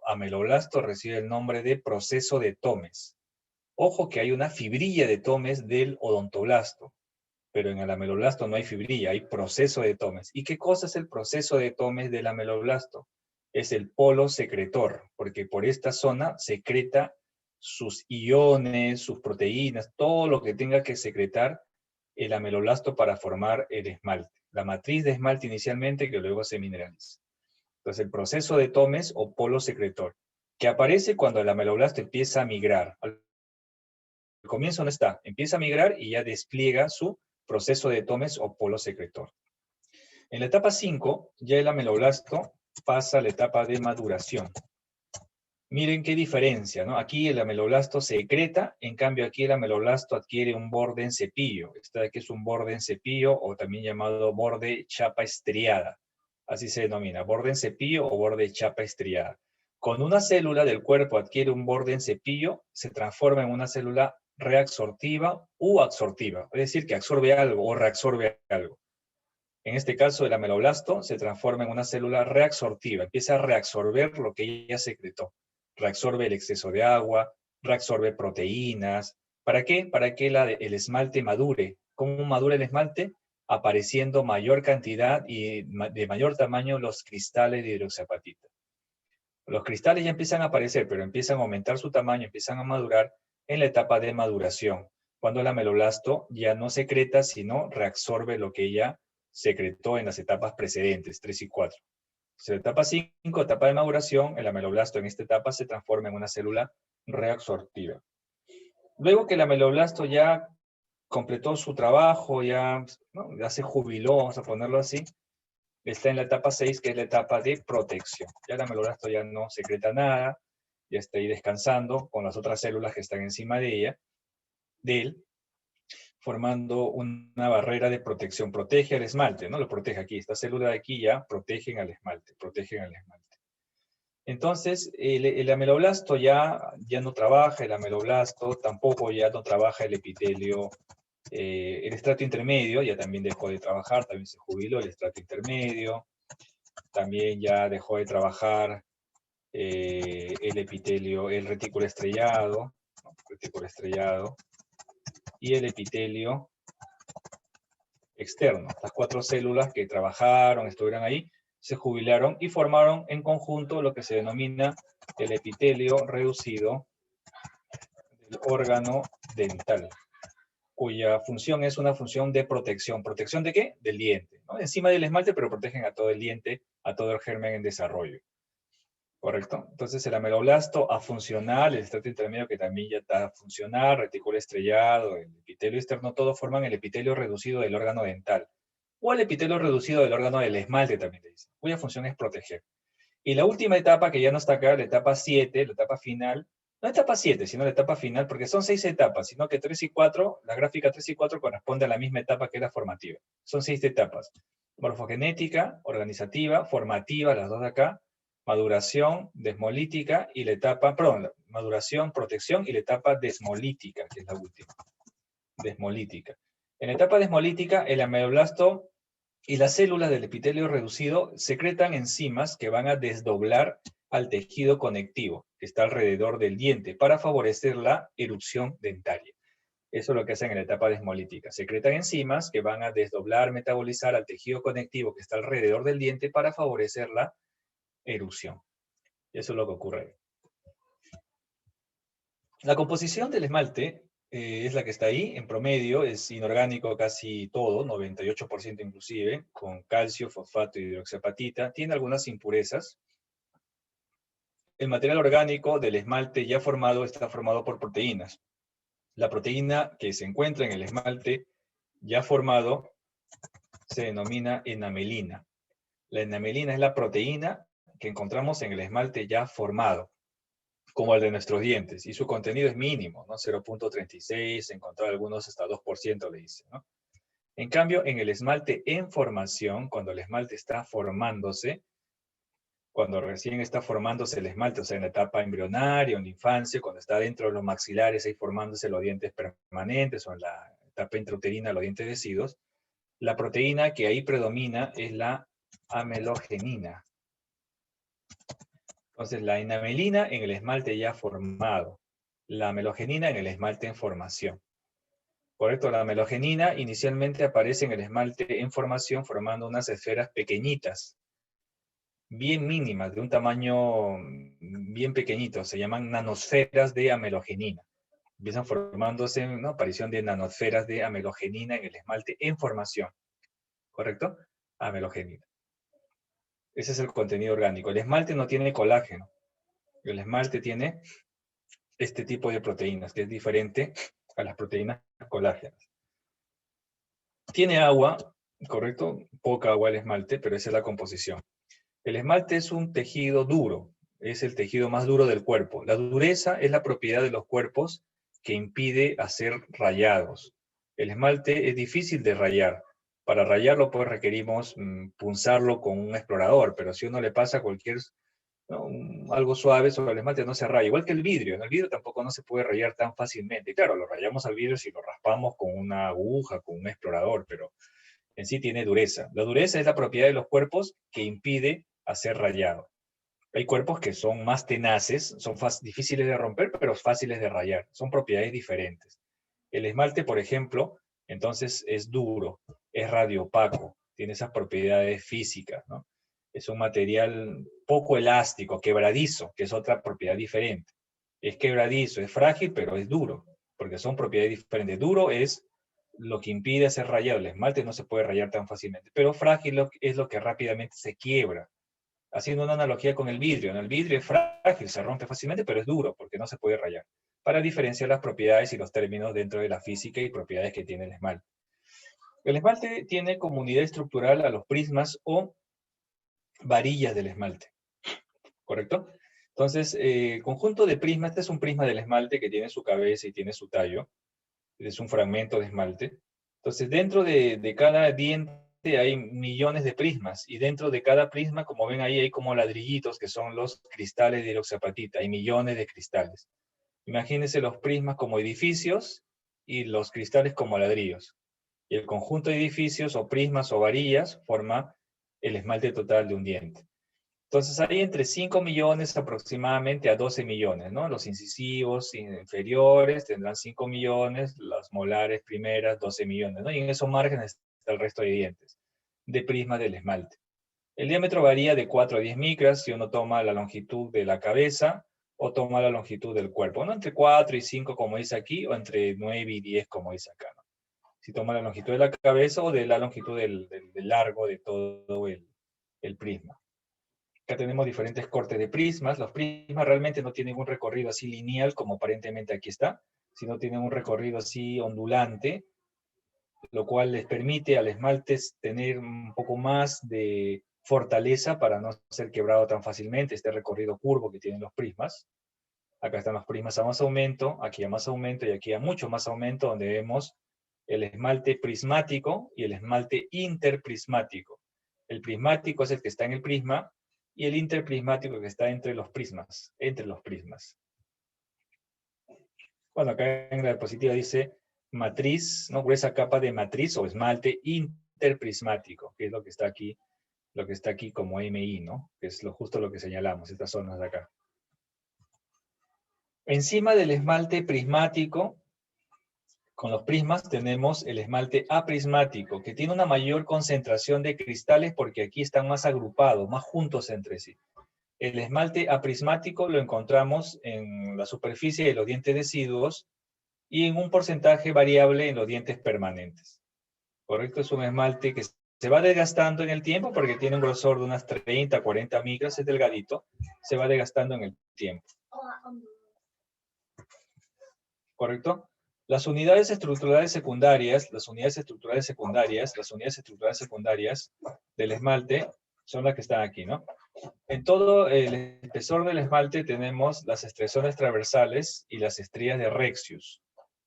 ameloblasto recibe el nombre de proceso de Tomes. Ojo que hay una fibrilla de Tomes del odontoblasto, pero en el ameloblasto no hay fibrilla, hay proceso de Tomes. ¿Y qué cosa es el proceso de Tomes del ameloblasto? Es el polo secretor, porque por esta zona secreta sus iones, sus proteínas, todo lo que tenga que secretar el ameloblasto para formar el esmalte. La matriz de esmalte inicialmente, que luego se mineraliza. Entonces, el proceso de Tomes o polo secretor, que aparece cuando el ameloblasto empieza a migrar. Al comienzo no está, empieza a migrar y ya despliega su proceso de Tomes o polo secretor. En la etapa 5, ya el ameloblasto pasa a la etapa de maduración. Miren qué diferencia, ¿no? Aquí el ameloblasto secreta, en cambio aquí el ameloblasto adquiere un borde en cepillo. Este de aquí es un borde en cepillo, o también llamado borde chapa estriada. Así se denomina, borde en cepillo o borde chapa estriada. Cuando una célula del cuerpo adquiere un borde en cepillo, se transforma en una célula reabsortiva u absortiva, es decir, que absorbe algo o reabsorbe algo. En este caso, el ameloblasto se transforma en una célula reabsortiva, empieza a reabsorber lo que ya secretó. Reabsorbe el exceso de agua, reabsorbe proteínas. ¿Para qué? Para que el esmalte madure. ¿Cómo madura el esmalte? Apareciendo mayor cantidad y de mayor tamaño los cristales de hidroxiapatita. Los cristales ya empiezan a aparecer, pero empiezan a aumentar su tamaño, empiezan a madurar en la etapa de maduración, cuando el ameloblasto ya no secreta, sino reabsorbe lo que ya secretó en las etapas precedentes, 3 y 4. En la etapa 5, etapa de maduración, el ameloblasto en esta etapa se transforma en una célula reabsortiva. Luego que el ameloblasto ya completó su trabajo, ya se jubiló, vamos a ponerlo así, está en la etapa 6, que es la etapa de protección. Ya el ameloblasto ya no secreta nada, ya está ahí descansando con las otras células que están encima de él, formando una barrera de protección. Protege al esmalte, ¿no? Lo protege aquí. Esta célula de aquí ya protegen al esmalte, Entonces, el ameloblasto ya no trabaja, el ameloblasto tampoco ya no trabaja el epitelio. El estrato intermedio ya también dejó de trabajar, también se jubiló el estrato intermedio. También ya dejó de trabajar el epitelio, el retículo estrellado, y el epitelio externo. Las 4 células que trabajaron, estuvieron ahí, se jubilaron y formaron en conjunto lo que se denomina el epitelio reducido del órgano dental, cuya función es una función de protección. ¿Protección de qué? Del diente, ¿no? Encima del esmalte, pero protegen a todo el diente, a todo el germen en desarrollo. ¿Correcto? Entonces el ameloblasto afuncional, el estrato intermedio que también ya está funcional, retículo estrellado, el epitelio externo, todos forman el epitelio reducido del órgano dental. O el epitelio reducido del órgano del esmalte también le dicen, cuya función es proteger. Y la última etapa, que ya no está acá, la etapa 7, la etapa final, no etapa 7, sino la etapa final, porque son 6 etapas, sino que 3 y 4, la gráfica 3 y 4 corresponde a la misma etapa que la formativa. Son 6 etapas. Morfogenética, organizativa, formativa, las dos de acá, maduración, desmolítica, y la etapa, perdón, maduración, protección, y la etapa desmolítica, que es la última. Desmolítica. En la etapa desmolítica, el ameloblasto y las células del epitelio reducido secretan enzimas que van a desdoblar al tejido conectivo que está alrededor del diente para favorecer la erupción dentaria. Eso es lo que hacen en la etapa desmolítica. Secretan enzimas que van a desdoblar, metabolizar al tejido conectivo que está alrededor del diente para favorecer la erupción. Eso es lo que ocurre. La composición del esmalte es la que está ahí. En promedio es inorgánico casi todo, 98% inclusive, con calcio, fosfato y hidroxiapatita. Tiene algunas impurezas. El material orgánico del esmalte ya formado está formado por proteínas. La proteína que se encuentra en el esmalte ya formado se denomina enamelina. La enamelina es la proteína que encontramos en el esmalte ya formado, como el de nuestros dientes, y su contenido es mínimo, ¿no? 0.36, encontrar algunos hasta 2% le dice, ¿no? En cambio, en el esmalte en formación, cuando el esmalte está formándose, cuando recién está formándose el esmalte, o sea, en la etapa embrionaria, en la infancia, cuando está dentro de los maxilares, ahí formándose los dientes permanentes, o en la etapa intrauterina, los dientes deciduos, la proteína que ahí predomina es la amelogenina. Entonces, la enamelina en el esmalte ya formado, la amelogenina en el esmalte en formación. Correcto, la amelogenina inicialmente aparece en el esmalte en formación formando unas esferas pequeñitas, bien mínimas, de un tamaño bien pequeñito, se llaman nanosferas de amelogenina. Empiezan formándose una aparición de nanosferas de amelogenina en el esmalte en formación. ¿Correcto? Amelogenina. Ese es el contenido orgánico. El esmalte no tiene colágeno. El esmalte tiene este tipo de proteínas, que es diferente a las proteínas colágenas. Tiene agua, ¿correcto? Poca agua el esmalte, pero esa es la composición. El esmalte es un tejido duro, es el tejido más duro del cuerpo. La dureza es la propiedad de los cuerpos que impide hacer rayados. El esmalte es difícil de rayar. Para rayarlo, pues requerimos punzarlo con un explorador, pero si uno le pasa cualquier, ¿no?, algo suave sobre el esmalte no se raya. Igual que el vidrio. En el vidrio tampoco no se puede rayar tan fácilmente. Claro, lo rayamos al vidrio si lo raspamos con una aguja, con un explorador, pero en sí tiene dureza. La dureza es la propiedad de los cuerpos que impide hacer rayado. Hay cuerpos que son más tenaces, son difíciles de romper, pero fáciles de rayar. Son propiedades diferentes. El esmalte, por ejemplo, entonces es duro, es radiopaco, tiene esas propiedades físicas, ¿no? Es un material poco elástico, quebradizo, que es otra propiedad diferente. Es quebradizo, es frágil, pero es duro, porque son propiedades diferentes. Duro es lo que impide hacer rayado. El esmalte no se puede rayar tan fácilmente, pero frágil es lo que rápidamente se quiebra. Haciendo una analogía con el vidrio. En el vidrio es frágil, se rompe fácilmente, pero es duro porque no se puede rayar. Para diferenciar las propiedades y los términos dentro de la física y propiedades que tiene el esmalte. El esmalte tiene como unidad estructural a los prismas o varillas del esmalte. ¿Correcto? Entonces, conjunto de prismas, este es un prisma del esmalte que tiene su cabeza y tiene su tallo. Es un fragmento de esmalte. Entonces, dentro de cada diente hay millones de prismas, y dentro de cada prisma, como ven ahí, hay como ladrillitos que son los cristales de hidroxiapatita. Hay millones de cristales. Imagínense los prismas como edificios y los cristales como ladrillos. Y el conjunto de edificios o prismas o varillas forma el esmalte total de un diente. Entonces hay entre 5 millones aproximadamente a 12 millones, ¿no? Los incisivos inferiores tendrán 5 millones, las molares primeras 12 millones, ¿no? Y en esos márgenes está el resto de dientes, de prisma del esmalte. El diámetro varía de 4 a 10 micras si uno toma la longitud de la cabeza o toma la longitud del cuerpo, ¿no? Entre 4 y 5 como dice aquí, o entre 9 y 10 como dice acá, ¿no? Si toma la longitud de la cabeza o de la longitud del largo de todo el prisma. Acá tenemos diferentes cortes de prismas. Los prismas realmente no tienen un recorrido así lineal como aparentemente aquí está, sino tienen un recorrido así ondulante, lo cual les permite al esmalte tener un poco más de fortaleza para no ser quebrado tan fácilmente, este recorrido curvo que tienen los prismas. Acá están los prismas a más aumento, aquí a más aumento y aquí a mucho más aumento, donde vemos el esmalte prismático y el esmalte interprismático. El prismático es el que está en el prisma, y el interprismático que está entre los prismas, Bueno, acá en la diapositiva dice matriz, ¿no? Gruesa capa de matriz o esmalte interprismático, que es lo que está aquí como MI, ¿no? Que es justo lo que señalamos, estas zonas de acá. Encima del esmalte prismático Con los prismas tenemos el esmalte aprismático, que tiene una mayor concentración de cristales porque aquí están más agrupados, más juntos entre sí. El esmalte aprismático lo encontramos en la superficie de los dientes deciduos y en un porcentaje variable en los dientes permanentes. ¿Correcto? Es un esmalte que se va desgastando en el tiempo porque tiene un grosor de unas 30, 40 micras, es delgadito, se va desgastando en el tiempo. ¿Correcto? Las unidades estructurales secundarias del esmalte son las que están aquí, ¿no? En todo el espesor del esmalte tenemos las estriaciones transversales y las estrías de Rexius.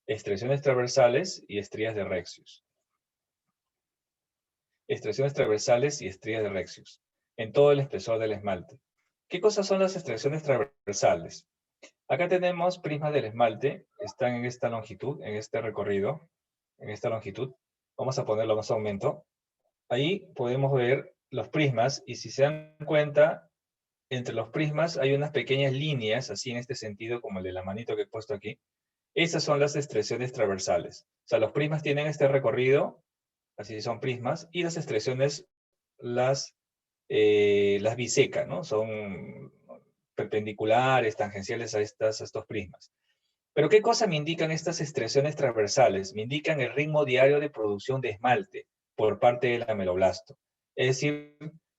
Estriaciones transversales y estrías de Rexius. Estriaciones transversales y estrías de Rexius. En todo el espesor del esmalte. ¿Qué cosas son las estriaciones transversales? Acá tenemos prismas del esmalte, están en esta longitud, en este recorrido, en esta longitud. Vamos a ponerlo más aumento. Ahí podemos ver los prismas y si se dan cuenta, entre los prismas hay unas pequeñas líneas, así en este sentido, como el de la manito que he puesto aquí. Esas son las estriaciones transversales. O sea, los prismas tienen este recorrido, así son prismas, y las estriaciones las bisecan, ¿no? Son perpendiculares, tangenciales a estos prismas. Pero ¿qué cosa me indican estas estriaciones transversales? Me indican el ritmo diario de producción de esmalte por parte del ameloblasto. Es decir,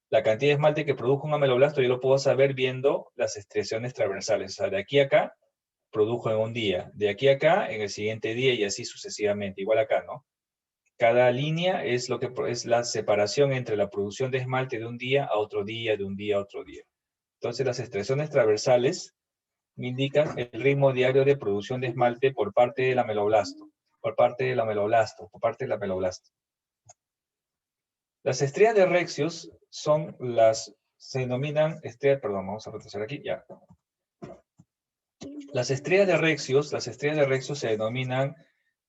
la cantidad de esmalte que produjo un ameloblasto yo lo puedo saber viendo las estriaciones transversales. O sea, de aquí a acá produjo en un día, de aquí a acá en el siguiente día y así sucesivamente. Igual acá, ¿no? Cada línea es lo que es la separación entre la producción de esmalte de un día a otro día, de un día a otro día. Entonces las estriaciones transversales me indican el ritmo diario de producción de esmalte por parte del ameloblasto, Las estrías de Rexius se denominan, perdón, vamos a retroceder aquí, ya. Las estrías de Rexius se denominan,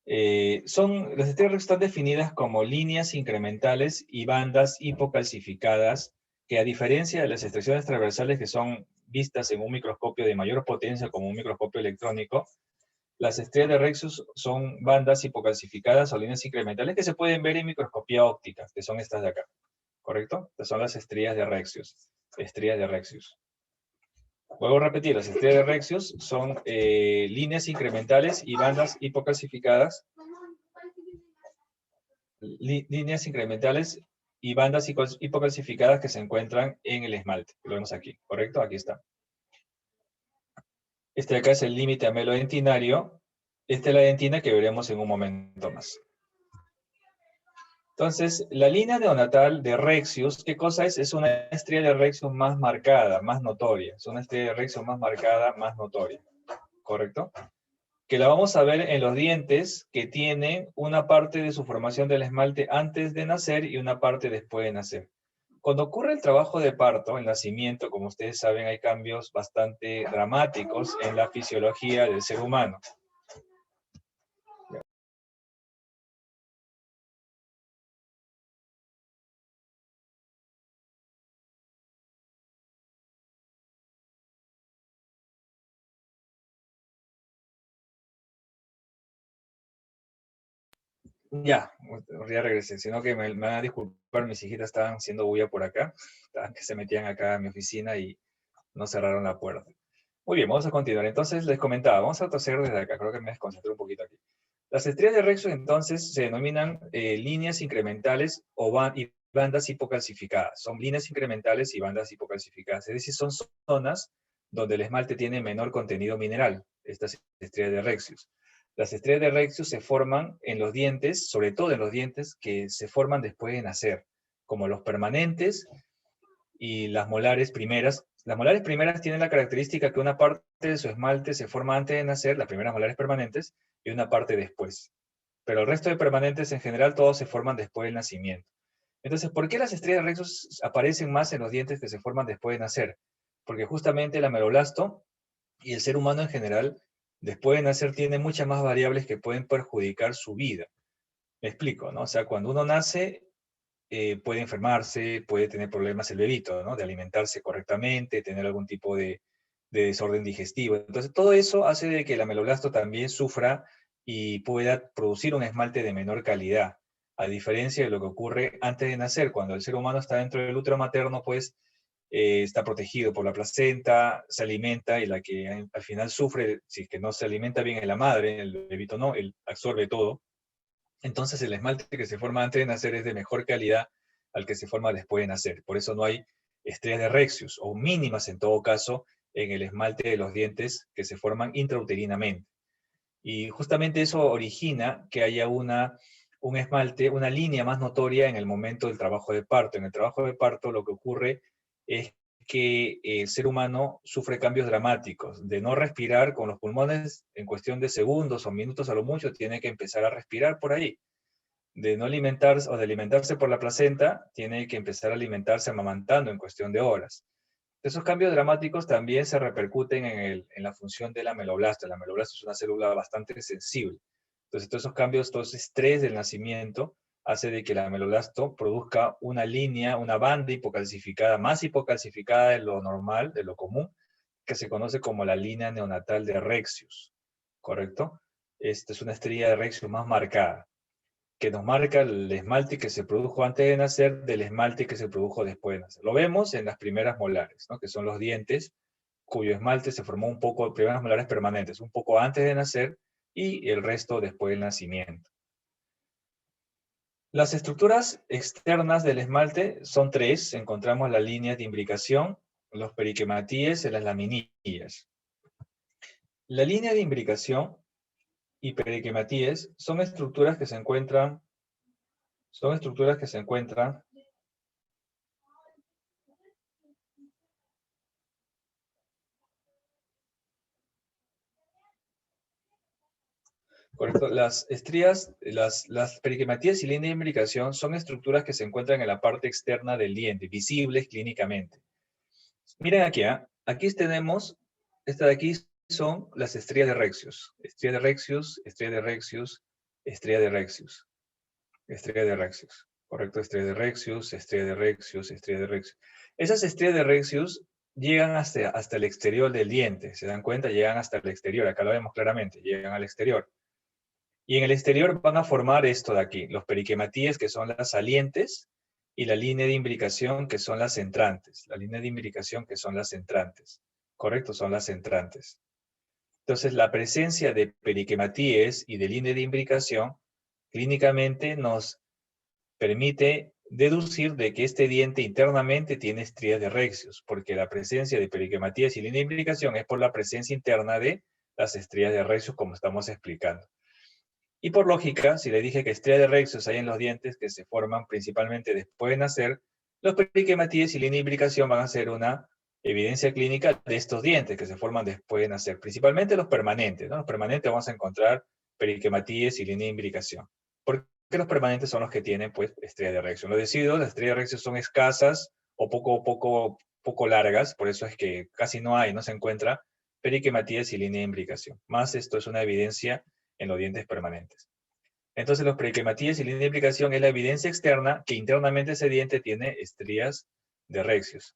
las estrías de Rexius están definidas como líneas incrementales y bandas hipocalcificadas que a diferencia de las estriaciones transversales que son vistas en un microscopio de mayor potencia como un microscopio electrónico, las estrías de Rexius son bandas hipocalcificadas o líneas incrementales que se pueden ver en microscopía óptica, que son estas de acá, ¿correcto? Estas son las estrías de Rexius. Vuelvo a repetir, las estrías de Rexius son líneas incrementales y bandas hipocalcificadas. Líneas incrementales y bandas hipocalcificadas que se encuentran en el esmalte. Lo vemos aquí, ¿correcto? Aquí está. Este de acá es el límite amelodentinario. Esta es la dentina que veremos en un momento más. Entonces, la línea neonatal de Rexius, ¿qué cosa es? Es una estría de Rexius más marcada, más notoria. Es una estría de Rexius más marcada, más notoria. ¿Correcto? Que la vamos a ver en los dientes que tienen una parte de su formación del esmalte antes de nacer y una parte después de nacer. Cuando ocurre el trabajo de parto, el nacimiento, como ustedes saben, hay cambios bastante dramáticos en la fisiología del ser humano. Ya regresé, sino que me van a disculpar, mis hijitas estaban haciendo bulla por acá, que se metían acá a mi oficina y no cerraron la puerta. Muy bien, vamos a continuar. Entonces les comentaba, vamos a retroceder desde acá, creo que me desconcentré un poquito aquí. Las estrías de Rexius entonces se denominan líneas incrementales y bandas hipocalcificadas. Son líneas incrementales y bandas hipocalcificadas, es decir, son zonas donde el esmalte tiene menor contenido mineral, estas estrías de Rexius. Las estrías de Rexius se forman en los dientes, sobre todo en los dientes que se forman después de nacer, como los permanentes y las molares primeras. Las molares primeras tienen la característica que una parte de su esmalte se forma antes de nacer, las primeras molares permanentes, y una parte después. Pero el resto de permanentes en general todos se forman después del nacimiento. Entonces, ¿por qué las estrías de Rexius aparecen más en los dientes que se forman después de nacer? Porque justamente el ameloblasto y el ser humano en general, después de nacer, tiene muchas más variables que pueden perjudicar su vida. Me explico, ¿no? O sea, cuando uno nace, puede enfermarse, puede tener problemas el bebito, ¿no? De alimentarse correctamente, tener algún tipo de desorden digestivo. Entonces, todo eso hace de que el ameloblasto también sufra y pueda producir un esmalte de menor calidad, a diferencia de lo que ocurre antes de nacer, cuando el ser humano está dentro del útero materno, pues está protegido por la placenta, se alimenta y la que al final sufre, si es que no se alimenta bien es la madre, el bebito no, él absorbe todo. Entonces el esmalte que se forma antes de nacer es de mejor calidad al que se forma después de nacer. Por eso no hay estrellas de Rexius, o mínimas en todo caso, en el esmalte de los dientes que se forman intrauterinamente. Y justamente eso origina que haya un esmalte, una línea más notoria en el momento del trabajo de parto. En el trabajo de parto lo que ocurre es que el ser humano sufre cambios dramáticos. De no respirar con los pulmones en cuestión de segundos o minutos a lo mucho, tiene que empezar a respirar por ahí. De no alimentarse o de alimentarse por la placenta, tiene que empezar a alimentarse amamantando en cuestión de horas. Esos cambios dramáticos también se repercuten en la función de la ameloblasta. La ameloblasta es una célula bastante sensible. Entonces, todos esos cambios, todo ese estrés del nacimiento, hace de que la ameloblasto produzca una línea, una banda hipocalcificada, más hipocalcificada de lo normal, de lo común, que se conoce como la línea neonatal de Rexius, ¿correcto? Esta es una estrella de Rexius más marcada, que nos marca el esmalte que se produjo antes de nacer del esmalte que se produjo después de nacer. Lo vemos en las primeras molares, ¿no? Que son los dientes, cuyo esmalte se formó un poco, primeras molares permanentes, un poco antes de nacer y el resto después del nacimiento. Las estructuras externas del esmalte son tres. Encontramos la línea de imbricación, los periquematíes y las laminillas. La línea de imbricación y periquematíes son estructuras que se encuentran correcto. Las estrías, las periquematías y línea de imbricación son estructuras que se encuentran en la parte externa del diente, visibles clínicamente. Miren aquí, ¿eh? Aquí tenemos, esta de aquí son las estrías de Rexius. Estría de Rexius, estría de Rexius, estría de Rexius, estría de Rexius. Correcto, estría de Rexius, estría de Rexius, estría de Rexius. Esas estrías de Rexius llegan hasta el exterior del diente. ¿Se dan cuenta? Llegan hasta el exterior. Acá lo vemos claramente. Llegan al exterior. Y en el exterior van a formar esto de aquí, los periquematíes, que son las salientes, y la línea de imbricación, que son las entrantes. La línea de imbricación, que son las entrantes. ¿Correcto? Son las entrantes. Entonces, la presencia de periquematíes y de línea de imbricación clínicamente nos permite deducir de que este diente internamente tiene estrías de Rexius, porque la presencia de periquematíes y línea de imbricación es por la presencia interna de las estrías de Rexius, como estamos explicando. Y por lógica, si le dije que estría de Rexius hay en los dientes que se forman principalmente después de nacer, los periquematíes y línea de imbricación van a ser una evidencia clínica de estos dientes que se forman después de nacer, principalmente los permanentes, ¿no? Los permanentes vamos a encontrar periquematíes y línea de imbricación. ¿Por qué los permanentes son los que tienen, pues, estrella de Rexius? Lo decido, las estrellas de Rexius son escasas o poco largas, por eso es que casi no hay, no se encuentra periquematíes y línea de imbricación. Más esto es una evidencia en los dientes permanentes. Entonces, los periquematíes y línea de imbricación es la evidencia externa que internamente ese diente tiene estrías de Rexius.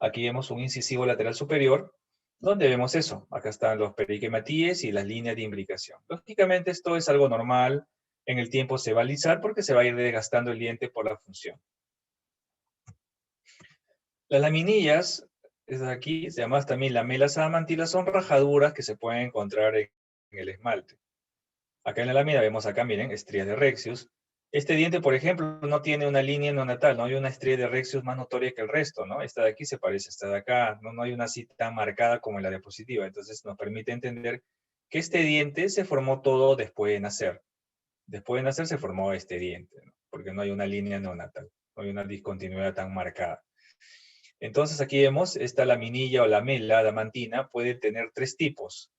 Aquí vemos un incisivo lateral superior, donde vemos eso. Acá están los periquematíes y las líneas de imbricación. Lógicamente, esto es algo normal. En el tiempo se va a alisar porque se va a ir desgastando el diente por la función. Las laminillas, es aquí, se llaman también lamelas adamantinas, son rajaduras que se pueden encontrar en el esmalte. Acá en la lámina vemos acá, miren, estrías de Rexius. Este diente, por ejemplo, no tiene una línea neonatal, no hay una estría de Rexius más notoria que el resto, ¿no? Esta de aquí se parece a esta de acá, no hay una así tan marcada como en la diapositiva. Entonces nos permite entender que este diente se formó todo después de nacer. Después de nacer se formó este diente, ¿no? Porque no hay una línea neonatal, no hay una discontinuidad tan marcada. Entonces aquí vemos, esta laminilla o lamela adamantina puede tener tres tipos.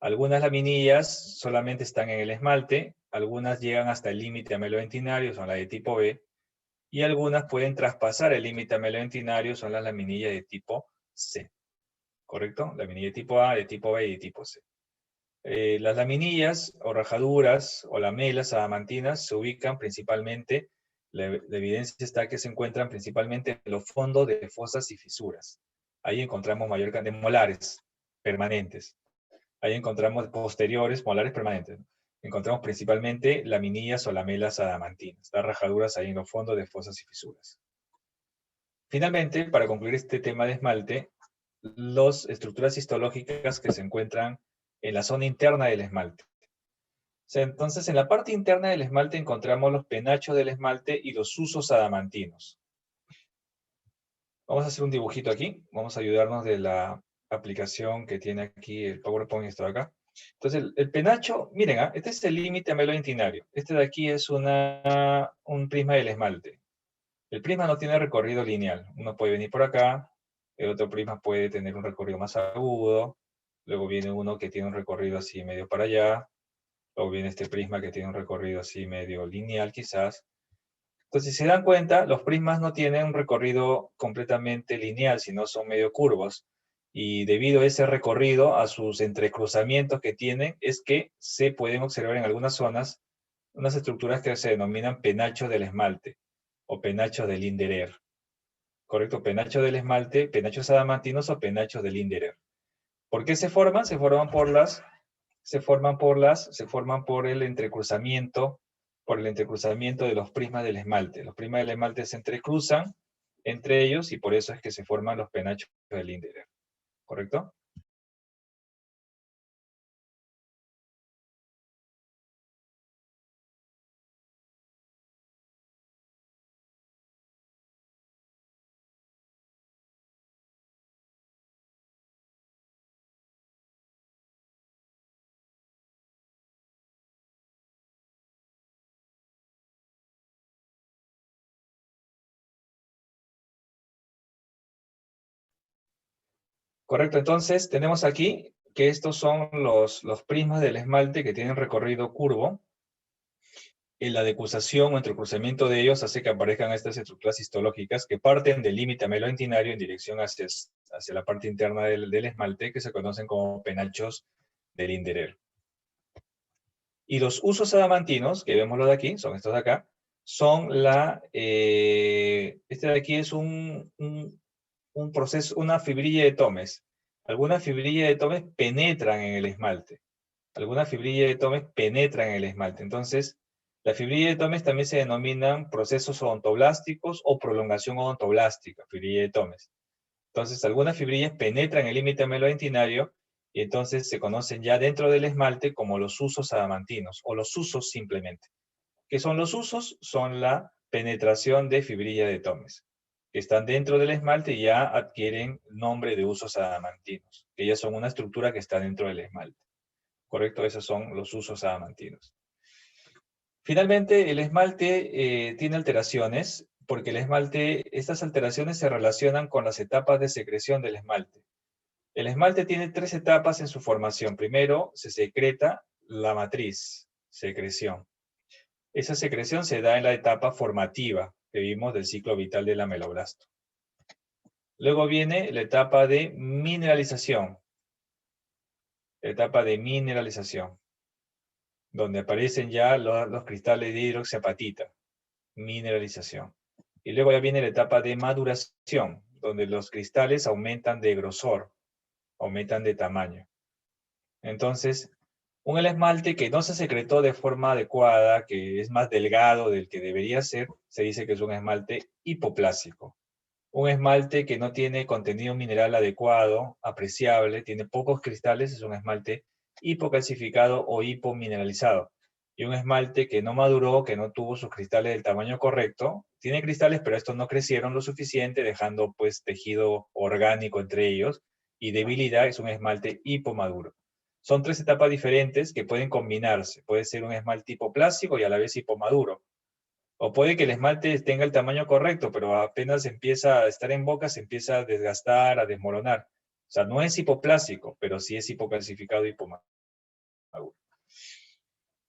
Algunas laminillas solamente están en el esmalte, algunas llegan hasta el límite ameloventinario, son las de tipo B, y algunas pueden traspasar el límite ameloventinario, son las laminillas de tipo C. ¿Correcto? Laminilla de tipo A, de tipo B y de tipo C. Las laminillas o rajaduras o lamelas adamantinas se ubican principalmente, la evidencia está que se encuentran principalmente en los fondos de fosas y fisuras. Ahí encontramos mayor cantidad de molares permanentes. Ahí encontramos posteriores, molares permanentes. encontramos principalmente laminillas o lamelas adamantinas, las rajaduras ahí en los fondos de fosas y fisuras. Finalmente, para concluir este tema de esmalte, las estructuras histológicas que se encuentran en la zona interna del esmalte. O sea, entonces, en la parte interna del esmalte encontramos los penachos del esmalte y los usos adamantinos. Vamos a hacer un dibujito aquí. Vamos a ayudarnos de la aplicación que tiene aquí el PowerPoint, esto de acá. Entonces, el penacho, miren, este es el límite amelointinario. Este de aquí es un prisma del esmalte. El prisma no tiene recorrido lineal. Uno puede venir por acá, el otro prisma puede tener un recorrido más agudo, luego viene uno que tiene un recorrido así medio para allá, luego viene este prisma que tiene un recorrido así medio lineal quizás. Entonces, si se dan cuenta, los prismas no tienen un recorrido completamente lineal, sino son medio curvos. Y debido a ese recorrido, a sus entrecruzamientos que tienen, es que se pueden observar en algunas zonas unas estructuras que se denominan penachos del esmalte o penachos del Linderer. ¿Correcto? Penacho del esmalte, penachos adamantinos o penachos del Linderer. ¿Por qué se forman? Se forman por el entrecruzamiento de los prismas del esmalte. Los prismas del esmalte se entrecruzan entre ellos y por eso es que se forman los penachos del Linderer. ¿Correcto? Correcto, entonces tenemos aquí que estos son los prismas del esmalte que tienen recorrido curvo. Y la decusación o entrecruzamiento de ellos hace que aparezcan estas estructuras histológicas que parten del límite amelointinario en dirección hacia la parte interna del esmalte, que se conocen como penachos del Linderer. Y los usos adamantinos, que vemos los de aquí, son estos de acá, son este de aquí es un proceso, una fibrilla de Tomes. Algunas fibrillas de Tomes penetran en el esmalte. Algunas fibrillas de Tomes penetran en el esmalte. Entonces, las fibrillas de Tomes también se denominan procesos odontoblásticos o prolongación odontoblástica, fibrilla de Tomes. Entonces, algunas fibrillas penetran el límite amelointinario y entonces se conocen ya dentro del esmalte como los usos adamantinos o los usos simplemente. ¿Qué son los usos? Son la penetración de fibrilla de Tomes, que están dentro del esmalte y ya adquieren nombre de usos adamantinos, que ya son una estructura que está dentro del esmalte. ¿Correcto? Esos son los usos adamantinos. Finalmente, el esmalte tiene alteraciones, porque el esmalte, estas alteraciones se relacionan con las etapas de secreción del esmalte. El esmalte tiene 3 etapas en su formación. Primero, se secreta la matriz, secreción. Esa secreción se da en la etapa formativa, que vimos del ciclo vital del ameloblasto. Luego viene la etapa de mineralización. Donde aparecen ya los cristales de hidroxiapatita, mineralización. Y luego ya viene la etapa de maduración, donde los cristales aumentan de grosor, aumentan de tamaño. Entonces, un esmalte que no se secretó de forma adecuada, que es más delgado del que debería ser, se dice que es un esmalte hipoplásico. Un esmalte que no tiene contenido mineral adecuado, apreciable, tiene pocos cristales, es un esmalte hipocalcificado o hipomineralizado. Y un esmalte que no maduró, que no tuvo sus cristales del tamaño correcto, tiene cristales, pero estos no crecieron lo suficiente, dejando pues tejido orgánico entre ellos, y debilidad, es un esmalte hipomaduro. Son 3 etapas diferentes que pueden combinarse. Puede ser un esmalte hipoplásico y a la vez hipomaduro. O puede que el esmalte tenga el tamaño correcto, pero apenas empieza a estar en boca, se empieza a desgastar, a desmoronar. O sea, no es hipoplásico, pero sí es hipocalcificado y hipomaduro.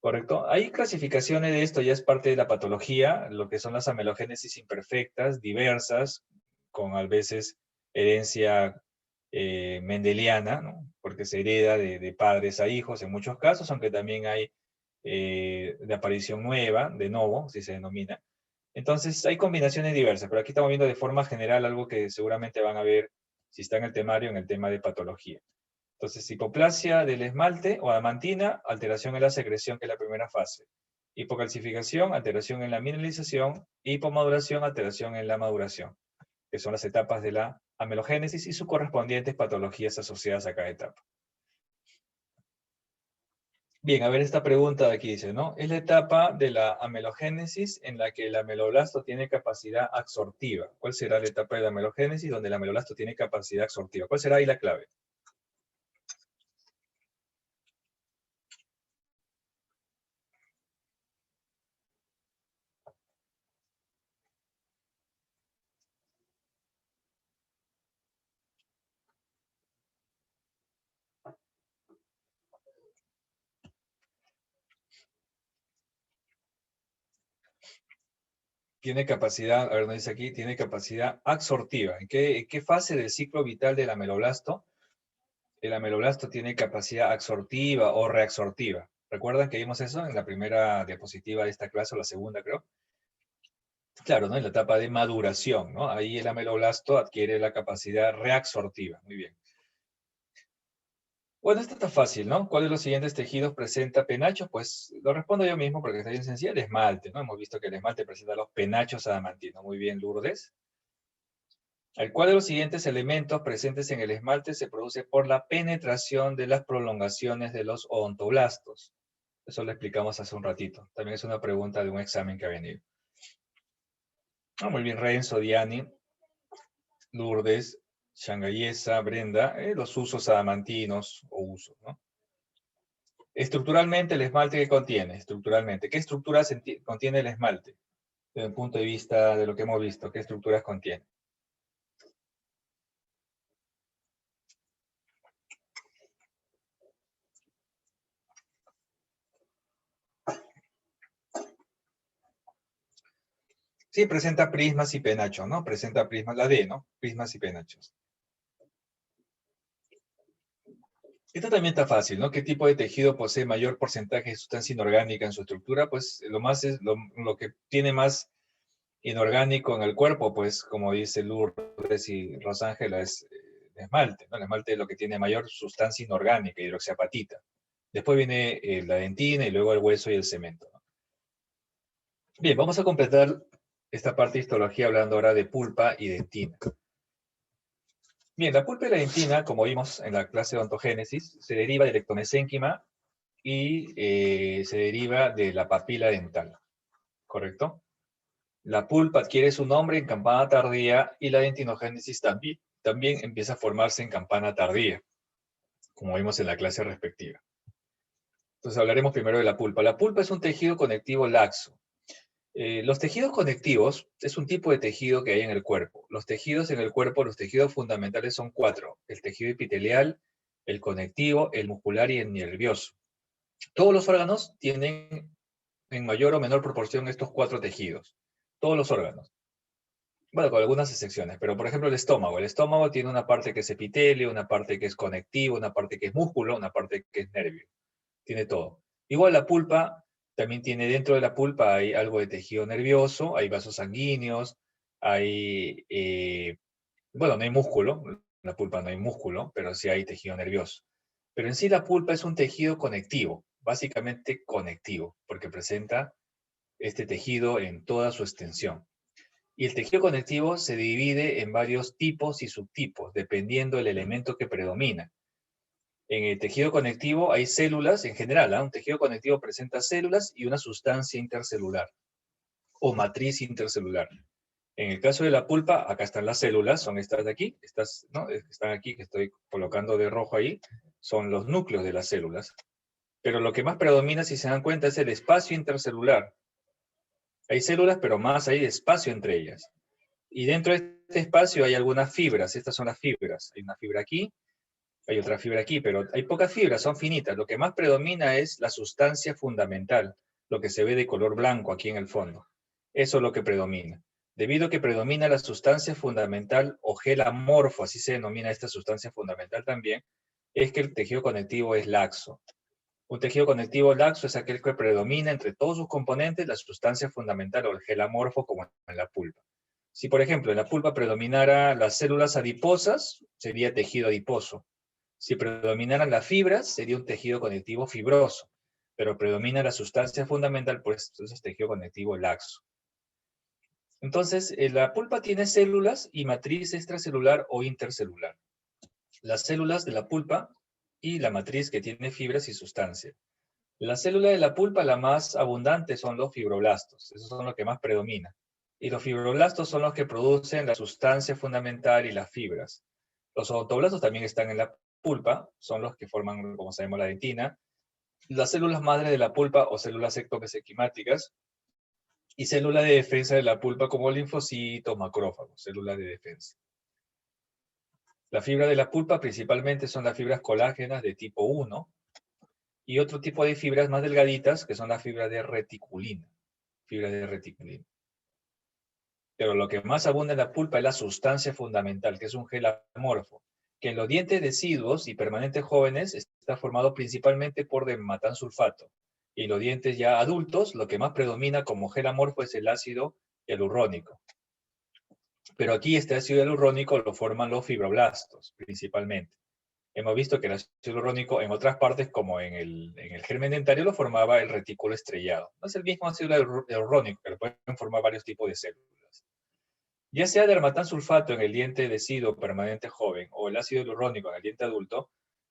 ¿Correcto? Hay clasificaciones de esto, ya es parte de la patología, lo que son las amelogénesis imperfectas, diversas, con a veces herencia mendeliana, ¿no? Porque se hereda de padres a hijos en muchos casos, aunque también hay de aparición nueva, de novo, si se denomina. Entonces, hay combinaciones diversas, pero aquí estamos viendo de forma general algo que seguramente van a ver si está en el temario, en el tema de patología. Entonces, hipoplasia del esmalte o adamantina, alteración en la secreción, que es la primera fase. Hipocalcificación, alteración en la mineralización. Hipomaduración, alteración en la maduración, que son las etapas de la amelogénesis y sus correspondientes patologías asociadas a cada etapa. Bien, a ver esta pregunta de aquí dice, ¿no? Es la etapa de la amelogénesis en la que el ameloblasto tiene capacidad absortiva. ¿Cuál será la etapa de la amelogénesis donde el ameloblasto tiene capacidad absortiva? ¿Cuál será ahí la clave? Tiene capacidad, a ver, nos dice aquí, tiene capacidad absortiva. ¿En qué fase del ciclo vital del ameloblasto el ameloblasto tiene capacidad absortiva o reabsortiva? ¿Recuerdan que vimos eso en la primera diapositiva de esta clase, o la segunda, creo? Claro, ¿no? En la etapa de maduración, ¿no? Ahí el ameloblasto adquiere la capacidad reabsortiva. Muy bien. Bueno, esto está fácil, ¿no? ¿Cuál de los siguientes tejidos presenta penachos? Pues lo respondo yo mismo porque está bien sencillo. El esmalte, ¿no? Hemos visto que el esmalte presenta los penachos adamantinos. Muy bien, Lourdes. El cual de los siguientes elementos presentes en el esmalte se produce por la penetración de las prolongaciones de los odontoblastos. Eso lo explicamos hace un ratito. También es una pregunta de un examen que ha venido. Muy bien, Renzo, Diani, Lourdes, Shangayesa, Brenda, los usos adamantinos o usos, ¿no? Estructuralmente, el esmalte que contiene, estructuralmente, ¿qué estructuras contiene el esmalte? Desde el punto de vista de lo que hemos visto, ¿qué estructuras contiene? Sí, presenta prismas y penachos, ¿no? Presenta prismas, la D, ¿no? Prismas y penachos. Esto también está fácil, ¿no? ¿Qué tipo de tejido posee mayor porcentaje de sustancia inorgánica en su estructura? Pues lo que tiene más inorgánico en el cuerpo, pues como dice Lourdes y Rosángela, es el esmalte, ¿no? El esmalte es lo que tiene mayor sustancia inorgánica, hidroxiapatita. Después viene la dentina y luego el hueso y el cemento, ¿no? Bien, vamos a completar esta parte de histología hablando ahora de pulpa y dentina. Bien, la pulpa y la dentina, como vimos en la clase de ontogénesis, se deriva del ectomesénquima y se deriva de la papila dental, ¿correcto? La pulpa adquiere su nombre en campana tardía y la dentinogénesis también empieza a formarse en campana tardía, como vimos en la clase respectiva. Entonces hablaremos primero de la pulpa. La pulpa es un tejido conectivo laxo. Los tejidos conectivos es un tipo de tejido que hay en el cuerpo. Los tejidos en el cuerpo, los tejidos fundamentales son 4. El tejido epitelial, el conectivo, el muscular y el nervioso. Todos los órganos tienen en mayor o menor proporción estos 4 tejidos. Todos los órganos. Bueno, con algunas excepciones, pero por ejemplo el estómago. El estómago tiene una parte que es epitelio, una parte que es conectivo, una parte que es músculo, una parte que es nervio. Tiene todo. Igual la pulpa también tiene, dentro de la pulpa hay algo de tejido nervioso, hay vasos sanguíneos, hay, bueno, no hay músculo, en la pulpa no hay músculo, pero sí hay tejido nervioso. Pero en sí la pulpa es un tejido conectivo, básicamente conectivo, porque presenta este tejido en toda su extensión. Y el tejido conectivo se divide en varios tipos y subtipos, dependiendo del elemento que predomina. En el tejido conectivo hay células en general, ¿eh? Un tejido conectivo presenta células y una sustancia intercelular o matriz intercelular. En el caso de la pulpa, acá están las células, son estas de aquí, estas, ¿no? Están aquí, que estoy colocando de rojo ahí, son los núcleos de las células. Pero lo que más predomina, si se dan cuenta, es el espacio intercelular. Hay células, pero más hay espacio entre ellas. Y dentro de este espacio hay algunas fibras, estas son las fibras. Hay una fibra aquí, hay otra fibra aquí, pero hay pocas fibras, son finitas. Lo que más predomina es la sustancia fundamental, lo que se ve de color blanco aquí en el fondo. Eso es lo que predomina. Debido a que predomina la sustancia fundamental o gel amorfo, así se denomina esta sustancia fundamental también, es que el tejido conectivo es laxo. Un tejido conectivo laxo es aquel que predomina entre todos sus componentes la sustancia fundamental o el gel amorfo como en la pulpa. Si, por ejemplo, en la pulpa predominara las células adiposas, sería tejido adiposo. Si predominaran las fibras, sería un tejido conectivo fibroso, pero predomina la sustancia fundamental, pues entonces es tejido conectivo laxo. Entonces, la pulpa tiene células y matriz extracelular o intercelular. Las células de la pulpa y la matriz que tiene fibras y sustancia. La célula de la pulpa, la más abundante, son los fibroblastos. Esos son los que más predominan. Y los fibroblastos son los que producen la sustancia fundamental y las fibras. Los odontoblastos también están en la pulpa, son los que forman, como sabemos, la dentina. Las células madre de la pulpa o células ectomesenquimáticas y célula de defensa de la pulpa como linfocitos, macrófagos, células de defensa. La fibra de la pulpa principalmente son las fibras colágenas de tipo 1 y otro tipo de fibras más delgaditas que son las fibras de reticulina. Fibras de reticulina. Pero lo que más abunda en la pulpa es la sustancia fundamental, que es un gel amorfo, que en los dientes deciduos y permanentes jóvenes está formado principalmente por dermatansulfato. Y en los dientes ya adultos, lo que más predomina como gel amorfo es el ácido hialurónico. Pero aquí este ácido hialurónico lo forman los fibroblastos, principalmente. Hemos visto que el ácido hialurónico en otras partes, como en el germen dentario, lo formaba el retículo estrellado. No es el mismo ácido hialurónico, que lo pueden formar varios tipos de células. Ya sea dermatansulfato en el diente deciduo permanente joven o el ácido hialurónico en el diente adulto,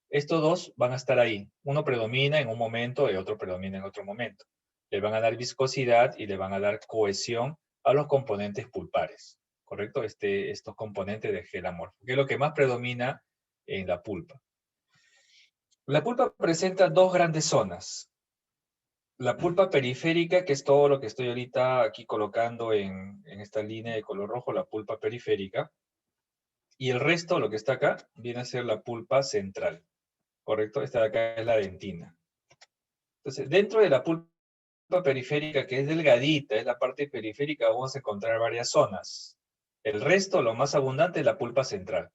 estos dos van a estar ahí. Uno predomina en un momento y otro predomina en otro momento. Le van a dar viscosidad y le van a dar cohesión a los componentes pulpares, ¿correcto? Estos componentes de gel amorfo, que es lo que más predomina en la pulpa. La pulpa presenta dos grandes zonas. La pulpa periférica, que es todo lo que estoy ahorita aquí colocando en esta línea de color rojo, la pulpa periférica. Y el resto, lo que está acá, viene a ser la pulpa central. ¿Correcto? Esta de acá es la dentina. Entonces, dentro de la pulpa periférica, que es delgadita, es la parte periférica, vamos a encontrar varias zonas. El resto, lo más abundante, es la pulpa central.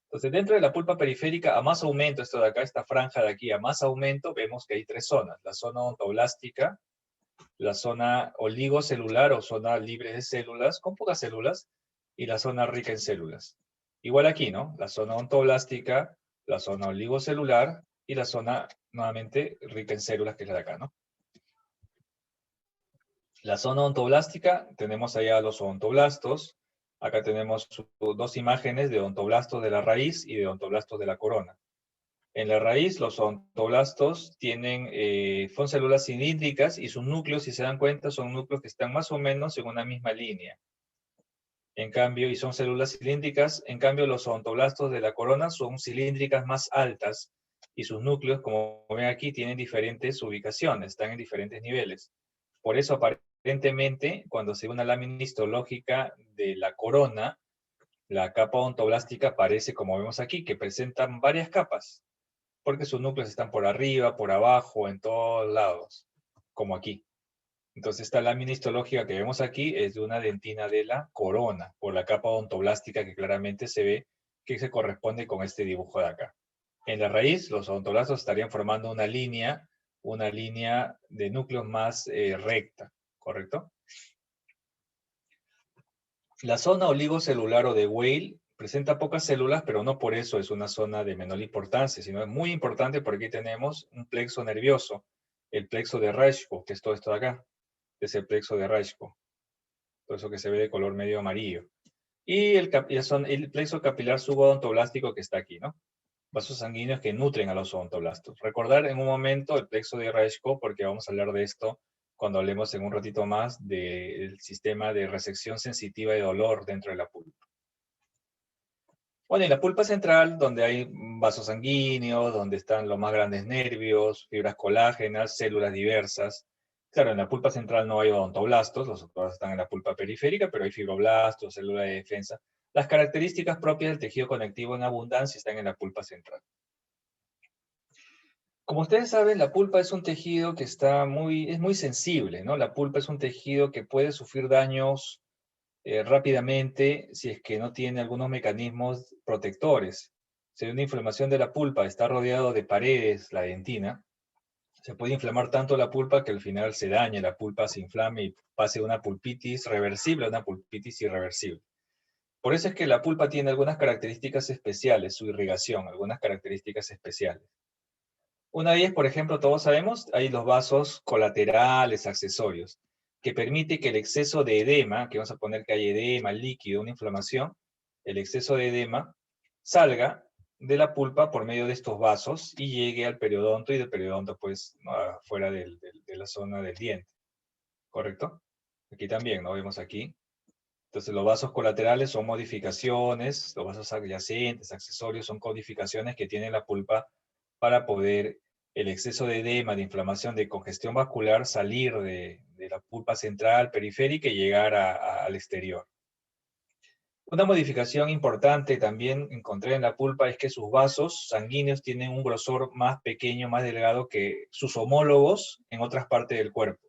Entonces, dentro de la pulpa periférica, a más aumento, esto de acá, esta franja de aquí, a más aumento, vemos que hay tres zonas. La zona ontoblástica, la zona oligocelular o zona libre de células, con pocas células, y la zona rica en células. Igual aquí, ¿no? La zona ontoblástica, la zona oligocelular y la zona, nuevamente, rica en células, que es la de acá, ¿no? La zona ontoblástica, tenemos allá los odontoblastos. Acá tenemos dos imágenes de odontoblastos de la raíz y de odontoblastos de la corona. En la raíz, los odontoblastos son células cilíndricas y sus núcleos, si se dan cuenta, son núcleos que están más o menos en una misma línea. En cambio, y son células cilíndricas, en cambio los odontoblastos de la corona son cilíndricas más altas y sus núcleos, como ven aquí, tienen diferentes ubicaciones, están en diferentes niveles. Por eso, aparentemente, cuando se ve una lámina histológica de la corona, la capa odontoblástica parece, como vemos aquí, que presentan varias capas, porque sus núcleos están por arriba, por abajo, en todos lados, como aquí. Entonces, esta lámina histológica que vemos aquí es de una dentina de la corona, por la capa odontoblástica que claramente se ve que se corresponde con este dibujo de acá. En la raíz, los odontoblastos estarían formando una línea de núcleos más recta, ¿correcto? La zona oligocelular o de Weil presenta pocas células, pero no por eso es una zona de menor importancia, sino es muy importante porque aquí tenemos un plexo nervioso, el plexo de Rashko, que es todo esto de acá, es el plexo de Rashko, todo eso que se ve de color medio amarillo. Y el plexo capilar subodontoblástico que está aquí, ¿no? Vasos sanguíneos que nutren a los odontoblastos. Recordar en un momento el plexo de Rashko, porque vamos a hablar de esto cuando hablemos en un ratito más del sistema de resección sensitiva de dolor dentro de la pulpa. Bueno, y la pulpa central, donde hay vasos sanguíneos, donde están los más grandes nervios, fibras colágenas, células diversas. Claro, en la pulpa central no hay odontoblastos, los otros están en la pulpa periférica, pero hay fibroblastos, células de defensa. Las características propias del tejido conectivo en abundancia están en la pulpa central. Como ustedes saben, la pulpa es un tejido que es muy sensible, ¿no? La pulpa es un tejido que puede sufrir daños rápidamente si es que no tiene algunos mecanismos protectores. Si hay una inflamación de la pulpa, está rodeado de paredes, la dentina, se puede inflamar tanto la pulpa que al final se dañe, la pulpa se inflame y pase una pulpitis reversible a una pulpitis irreversible. Por eso es que la pulpa tiene algunas características especiales, su irrigación, algunas características especiales. Una de ellas, por ejemplo, todos sabemos, hay los vasos colaterales, accesorios, que permite que el exceso de edema, que vamos a poner que hay edema, líquido, una inflamación, el exceso de edema salga de la pulpa por medio de estos vasos y llegue al periodonto y del periodonto pues ¿no? Fuera de la zona del diente, ¿correcto? Aquí también, ¿no? Vemos aquí. Entonces los vasos colaterales son modificaciones, los vasos adyacentes, accesorios, son codificaciones que tiene la pulpa para poder el exceso de edema, de inflamación, de congestión vascular salir de la pulpa central, periférica y llegar al exterior. Una modificación importante también encontré en la pulpa es que sus vasos sanguíneos tienen un grosor más pequeño, más delgado que sus homólogos en otras partes del cuerpo.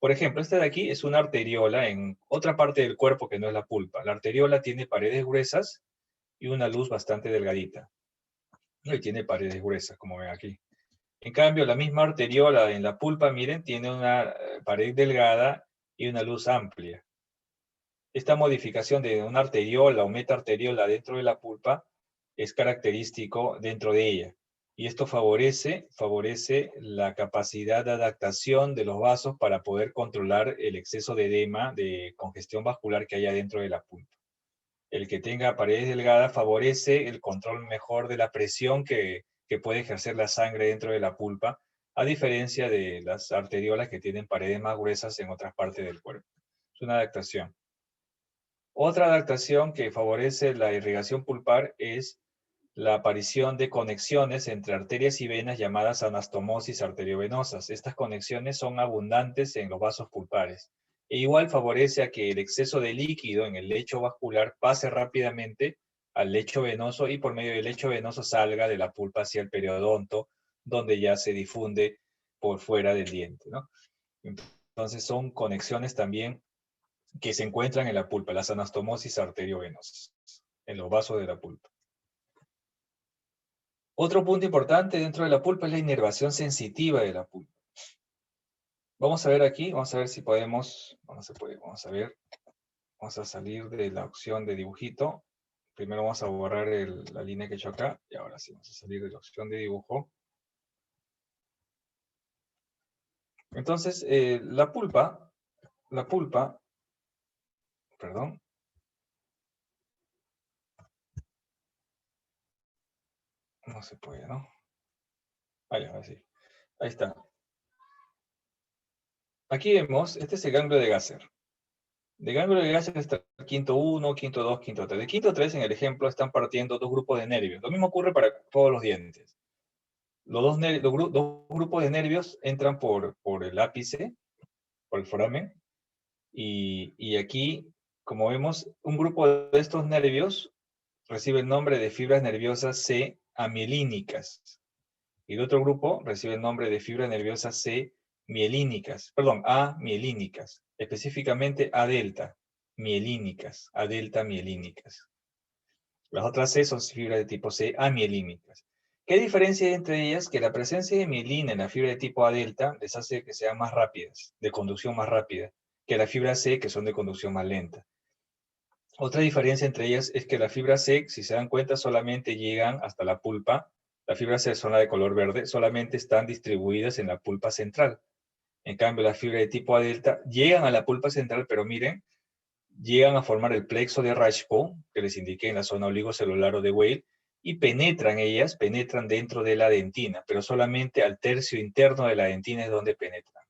Por ejemplo, esta de aquí es una arteriola en otra parte del cuerpo que no es la pulpa. La arteriola tiene paredes gruesas y una luz bastante delgadita. Y tiene paredes gruesas, como ven aquí. En cambio, la misma arteriola en la pulpa, miren, tiene una pared delgada y una luz amplia. Esta modificación de una arteriola o metaarteriola dentro de la pulpa es característico dentro de ella. Y esto favorece la capacidad de adaptación de los vasos para poder controlar el exceso de edema, de congestión vascular que haya dentro de la pulpa. El que tenga paredes delgadas favorece el control mejor de la presión que puede ejercer la sangre dentro de la pulpa, a diferencia de las arteriolas que tienen paredes más gruesas en otras partes del cuerpo. Es una adaptación. Otra adaptación que favorece la irrigación pulpar es la aparición de conexiones entre arterias y venas llamadas anastomosis arteriovenosas. Estas conexiones son abundantes en los vasos pulpares. E igual favorece a que el exceso de líquido en el lecho vascular pase rápidamente al lecho venoso y por medio del lecho venoso salga de la pulpa hacia el periodonto, donde ya se difunde por fuera del diente, ¿no? Entonces son conexiones también que se encuentran en la pulpa, las anastomosis arteriovenosas, en los vasos de la pulpa. Otro punto importante dentro de la pulpa es la inervación sensitiva de la pulpa. Vamos a ver aquí, vamos a ver si podemos, vamos a ver, vamos a salir de la opción de dibujito. Primero vamos a borrar la línea que he hecho acá, y ahora sí, vamos a salir de la opción de dibujo. Entonces, la pulpa, perdón. No se puede, ¿no? Ahora sí. Ahí está. Aquí vemos, este es el ganglio de Gasser. De ganglio de Gasser está el quinto 1, quinto 2, quinto 3. De quinto 3, en el ejemplo, están partiendo dos grupos de nervios. Lo mismo ocurre para todos los dientes. Los dos grupos de nervios entran por el ápice, por el foramen, y aquí, como vemos, un grupo de estos nervios recibe el nombre de fibras nerviosas C amielínicas, y el otro grupo recibe el nombre de fibras nerviosas C mielínicas, perdón, A mielínicas, específicamente A delta mielínicas, A delta mielínicas. Las otras C son fibras de tipo C amielínicas. ¿Qué diferencia hay entre ellas? Que la presencia de mielina en la fibra de tipo A delta les hace que sean más rápidas, de conducción más rápida, que la fibra C, que son de conducción más lenta. Otra diferencia entre ellas es que la fibra C, si se dan cuenta, solamente llegan hasta la pulpa. La fibra C son la de color verde, solamente están distribuidas en la pulpa central. En cambio, la fibra de tipo A delta llegan a la pulpa central, pero miren, llegan a formar el plexo de Rashpo, que les indiqué en la zona oligocelular o de Weil, y penetran dentro de la dentina, pero solamente al tercio interno de la dentina es donde penetran.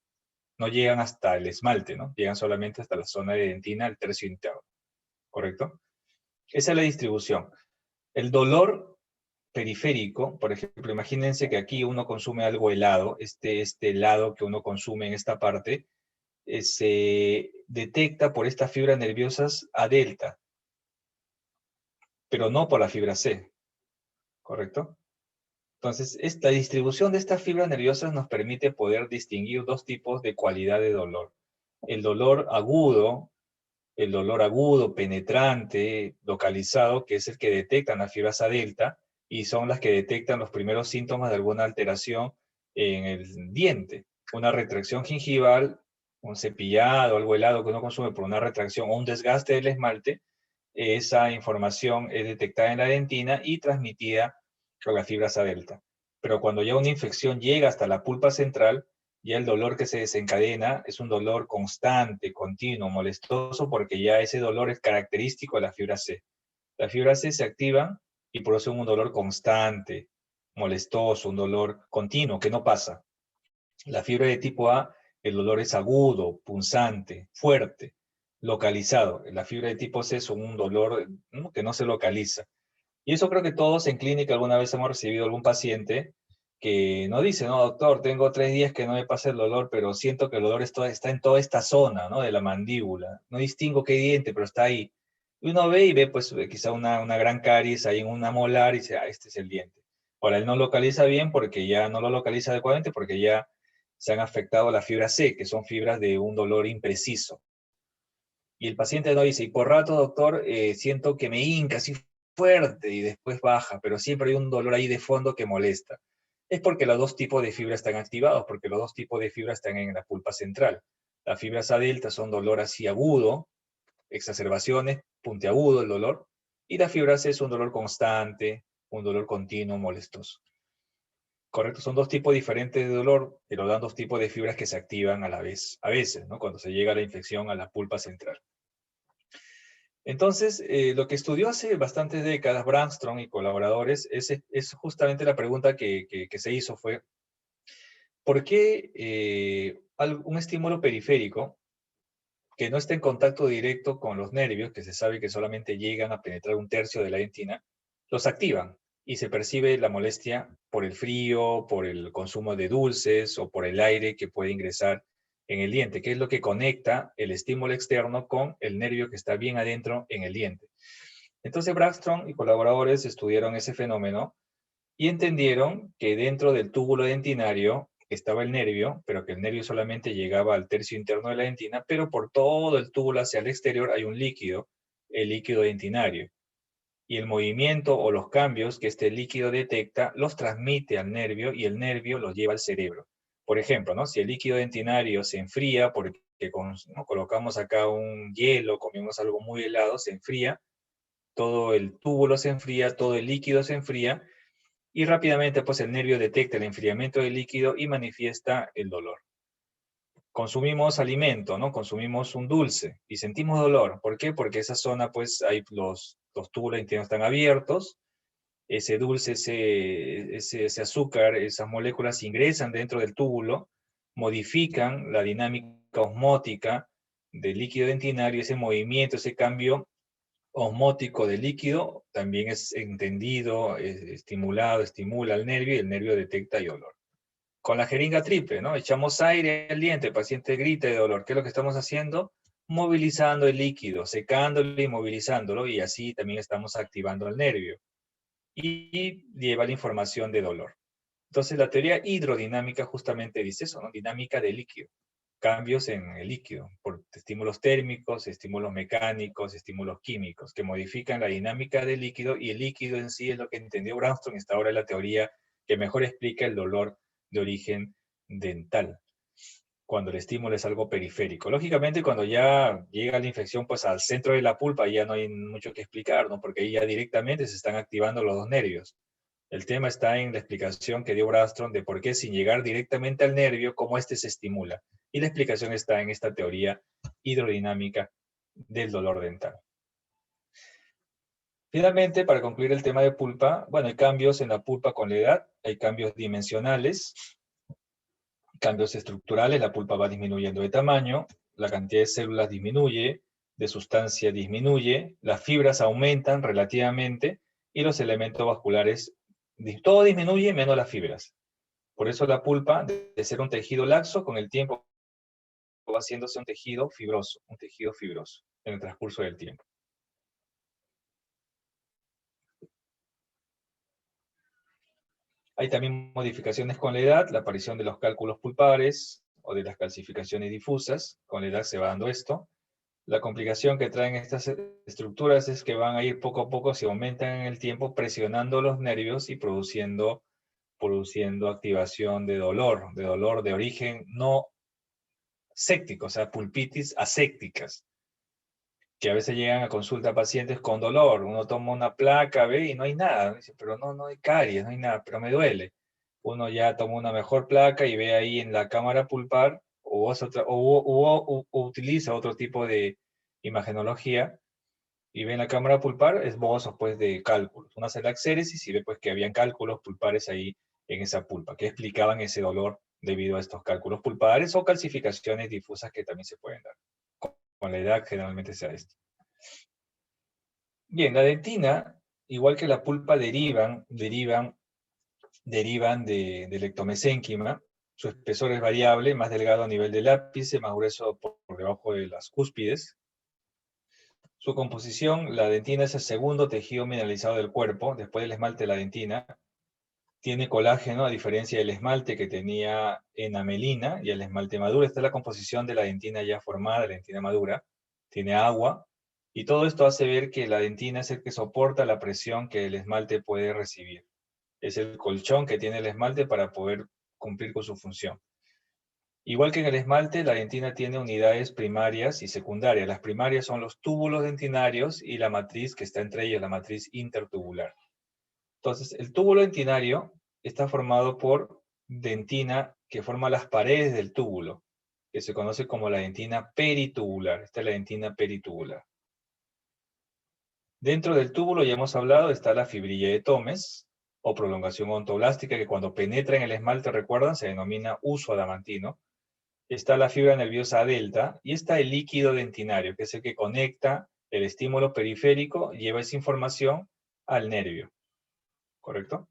No llegan hasta el esmalte, ¿no? Llegan solamente hasta la zona de dentina, al tercio interno, ¿correcto? Esa es la distribución. El dolor periférico, por ejemplo, imagínense que aquí uno consume algo helado, este helado que uno consume en esta parte, se detecta por estas fibras nerviosas A delta, pero no por la fibra C, ¿correcto? Entonces, la distribución de estas fibras nerviosas nos permite poder distinguir dos tipos de cualidad de dolor. El dolor agudo, penetrante, localizado, que es el que detectan las fibras A delta, y son las que detectan los primeros síntomas de alguna alteración en el diente. Una retracción gingival, un cepillado, algo helado que uno consume por una retracción o un desgaste del esmalte, esa información es detectada en la dentina y transmitida con las fibras A delta. Pero cuando ya una infección llega hasta la pulpa central, ya el dolor que se desencadena es un dolor constante, continuo, molestoso, porque ya ese dolor es característico de la fibra C. Las fibras C se activan y producen un dolor constante, molestoso, un dolor continuo que no pasa. La fibra de tipo A, el dolor es agudo, punzante, fuerte, localizado. La fibra de tipo C es un dolor, ¿no?, que no se localiza. Y eso creo que todos en clínica alguna vez hemos recibido algún paciente que nos dice, no, doctor, tengo 3 días que no me pasa el dolor, pero siento que el dolor está en toda esta zona, ¿no?, de la mandíbula. No distingo qué diente, pero está ahí. Y uno ve y ve, pues, quizá una gran caries ahí en una molar y dice, ah, este es el diente. Ahora, él no localiza bien porque ya no lo localiza adecuadamente porque ya se han afectado las fibras C, que son fibras de un dolor impreciso. Y el paciente no dice, y por rato, doctor, siento que me hinca así fuerte y después baja, pero siempre hay un dolor ahí de fondo que molesta. Es porque los dos tipos de fibras están activados, porque los dos tipos de fibras están en la pulpa central. Las fibras A delta son dolor así agudo, exacerbaciones, puntiagudo el dolor, y la fibra C es un dolor constante, un dolor continuo, molestoso. Correcto, son dos tipos diferentes de dolor, pero dan dos tipos de fibras que se activan a la vez, a veces, ¿no?, cuando se llega a la infección a la pulpa central. Entonces, lo que estudió hace bastantes décadas Brandstrom y colaboradores es justamente la pregunta que se hizo fue, ¿por qué un estímulo periférico que no está en contacto directo con los nervios, que se sabe que solamente llegan a penetrar 1/3 de la dentina, los activan y se percibe la molestia por el frío, por el consumo de dulces o por el aire que puede ingresar en el diente, que es lo que conecta el estímulo externo con el nervio que está bien adentro en el diente? Entonces Brandstrom y colaboradores estudiaron ese fenómeno y entendieron que dentro del túbulo dentinario estaba el nervio, pero que el nervio solamente llegaba al tercio interno de la dentina, pero por todo el túbulo hacia el exterior hay un líquido, el líquido dentinario. Y el movimiento o los cambios que este líquido detecta los transmite al nervio y el nervio los lleva al cerebro. Por ejemplo, ¿no?, si el líquido dentinario se enfría porque ¿no?, colocamos acá un hielo, comemos algo muy helado, se enfría, todo el túbulo se enfría, todo el líquido se enfría, y rápidamente pues el nervio detecta el enfriamiento del líquido y manifiesta el dolor. Consumimos alimento, ¿no? Consumimos un dulce y sentimos dolor. ¿Por qué? Porque esa zona pues hay los túbulos internos están abiertos, ese dulce, ese azúcar, esas moléculas ingresan dentro del túbulo, modifican la dinámica osmótica del líquido dentinario, ese movimiento, ese cambio osmótico del líquido también es entendido, estimulado, estimula al nervio y el nervio detecta el dolor. Con la jeringa triple, ¿no? Echamos aire al diente, el paciente grita de dolor. ¿Qué es lo que estamos haciendo? Movilizando el líquido, secándolo y movilizándolo, y así también estamos activando el nervio. Y lleva la información de dolor. Entonces la teoría hidrodinámica justamente dice eso, ¿no? Dinámica del líquido. Cambios en el líquido, por estímulos térmicos, estímulos mecánicos, estímulos químicos, que modifican la dinámica del líquido, y el líquido en sí es lo que entendió Brandstrom y hasta ahora es la teoría que mejor explica el dolor de origen dental, cuando el estímulo es algo periférico. Lógicamente, cuando ya llega la infección pues al centro de la pulpa, ya no hay mucho que explicar, ¿no?, porque ahí ya directamente se están activando los dos nervios. El tema está en la explicación que dio Brandstrom de por qué, sin llegar directamente al nervio, cómo éste se estimula. Y la explicación está en esta teoría hidrodinámica del dolor dental. Finalmente, para concluir el tema de pulpa, bueno, hay cambios en la pulpa con la edad, hay cambios dimensionales, cambios estructurales, la pulpa va disminuyendo de tamaño, la cantidad de células disminuye, de sustancia disminuye, las fibras aumentan relativamente y los elementos vasculares, todo disminuye menos las fibras. Por eso la pulpa, de ser un tejido laxo, con el tiempo va haciéndose un tejido fibroso en el transcurso del tiempo. Hay también modificaciones con la edad, la aparición de los cálculos pulpares o de las calcificaciones difusas. Con la edad se va dando esto. La complicación que traen estas estructuras es que van a ir poco a poco, se aumentan en el tiempo, presionando los nervios y produciendo activación de dolor de origen no séptico, o sea, pulpitis asépticas. que a veces llegan a consulta pacientes con dolor. Uno toma una placa, ve, y no hay nada. Dice, pero no hay caries, no hay nada, pero me duele. Uno ya toma una mejor placa y ve ahí en la cámara pulpar o utiliza otro tipo de imagenología y ve en la cámara pulpar esbozos pues de cálculos. Uno hace la exéresis y ve pues que habían cálculos pulpares ahí en esa pulpa, que explicaban ese dolor debido a estos cálculos pulpares o calcificaciones difusas que también se pueden dar. Con la edad generalmente se da esto. Bien, la dentina, igual que la pulpa, derivan del ectomesénquima. Su espesor es variable, más delgado a nivel del ápice, más grueso por debajo de las cúspides. Su composición, la dentina es el segundo tejido mineralizado del cuerpo, después del esmalte de la dentina. Tiene colágeno, a diferencia del esmalte que tenía enamelina y el esmalte maduro. Esta es la composición de la dentina ya formada, la dentina madura. Tiene agua, y todo esto hace ver que la dentina es el que soporta la presión que el esmalte puede recibir. Es el colchón que tiene el esmalte para poder cumplir con su función. Igual que en el esmalte, la dentina tiene unidades primarias y secundarias. Las primarias son los túbulos dentinarios y la matriz que está entre ellos, la matriz intertubular. Entonces, el túbulo dentinario está formado por dentina que forma las paredes del túbulo, que se conoce como la dentina peritubular. Esta es la dentina peritubular. Dentro del túbulo, ya hemos hablado, está la fibrilla de Thomes, o prolongación ontoblástica, que cuando penetra en el esmalte, recuerdan, se denomina uso adamantino. Está la fibra nerviosa delta, y está el líquido dentinario, que es el que conecta el estímulo periférico, lleva esa información al nervio. ¿Correcto?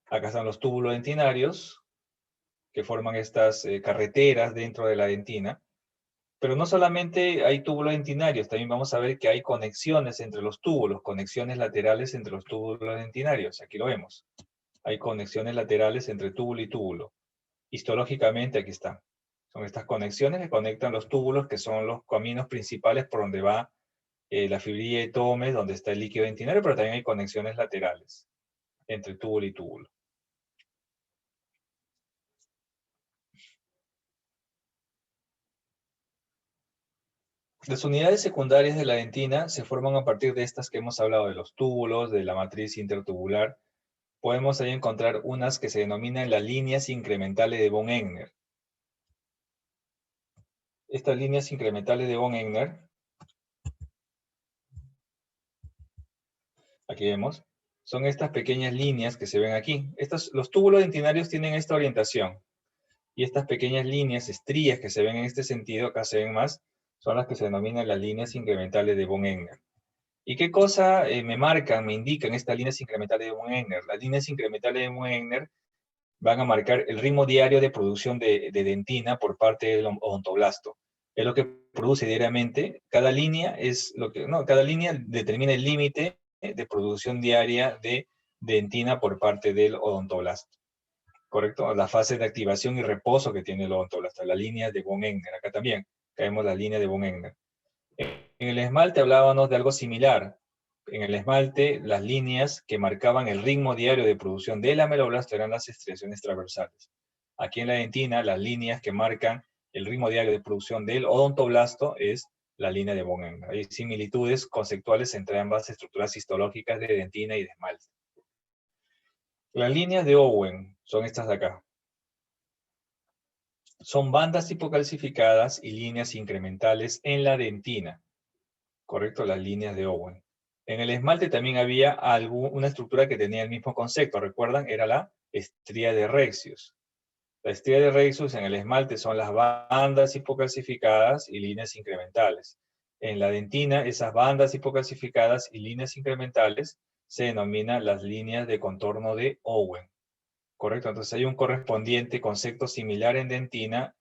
Acá están los túbulos dentinarios, que forman estas carreteras dentro de la dentina. Pero no solamente hay túbulos dentinarios, también vamos a ver que hay conexiones entre los túbulos, conexiones laterales entre los túbulos dentinarios. Aquí lo vemos. Hay conexiones laterales entre túbulo y túbulo. Histológicamente aquí están. Son estas conexiones que conectan los túbulos, que son los caminos principales por donde va la fibrilla de Thomes, donde está el líquido dentinario, pero también hay conexiones laterales entre túbulo y túbulo. Las unidades secundarias de la dentina se forman a partir de estas que hemos hablado, de los túbulos, de la matriz intertubular. Podemos ahí encontrar unas que se denominan las líneas incrementales de von Engner. Estas líneas incrementales de von Engner, aquí vemos, son estas pequeñas líneas que se ven aquí. Los túbulos dentinarios tienen esta orientación. Y estas pequeñas líneas, estrías que se ven en este sentido, acá se ven más, son las que se denominan las líneas incrementales de von Engner. ¿Y qué cosa me indican estas líneas incrementales de von Engner? Las líneas incrementales de von Engner van a marcar el ritmo diario de producción de dentina por parte del odontoblasto. Es lo que produce diariamente. Cada línea cada línea determina el límite de producción diaria de dentina por parte del odontoblasto. ¿Correcto? La fase de activación y reposo que tiene el odontoblasto. La línea de von Engner. Acá también vemos la línea de von Engner. En el esmalte hablábamos de algo similar. En el esmalte, las líneas que marcaban el ritmo diario de producción del ameloblasto eran las estriaciones transversales. Aquí en la dentina, las líneas que marcan el ritmo diario de producción del odontoblasto es la línea de von Engner. Hay similitudes conceptuales entre ambas estructuras histológicas de dentina y de esmalte. Las líneas de Owen son estas de acá. Son bandas hipocalcificadas y líneas incrementales en la dentina. Correcto, las líneas de Owen. En el esmalte también había una estructura que tenía el mismo concepto, ¿recuerdan? Era la estría de Rexius. La estría de Rexius en el esmalte son las bandas hipocalcificadas y líneas incrementales. En la dentina, esas bandas hipocalcificadas y líneas incrementales se denominan las líneas de contorno de Owen. ¿Correcto? Entonces hay un correspondiente concepto similar en dentina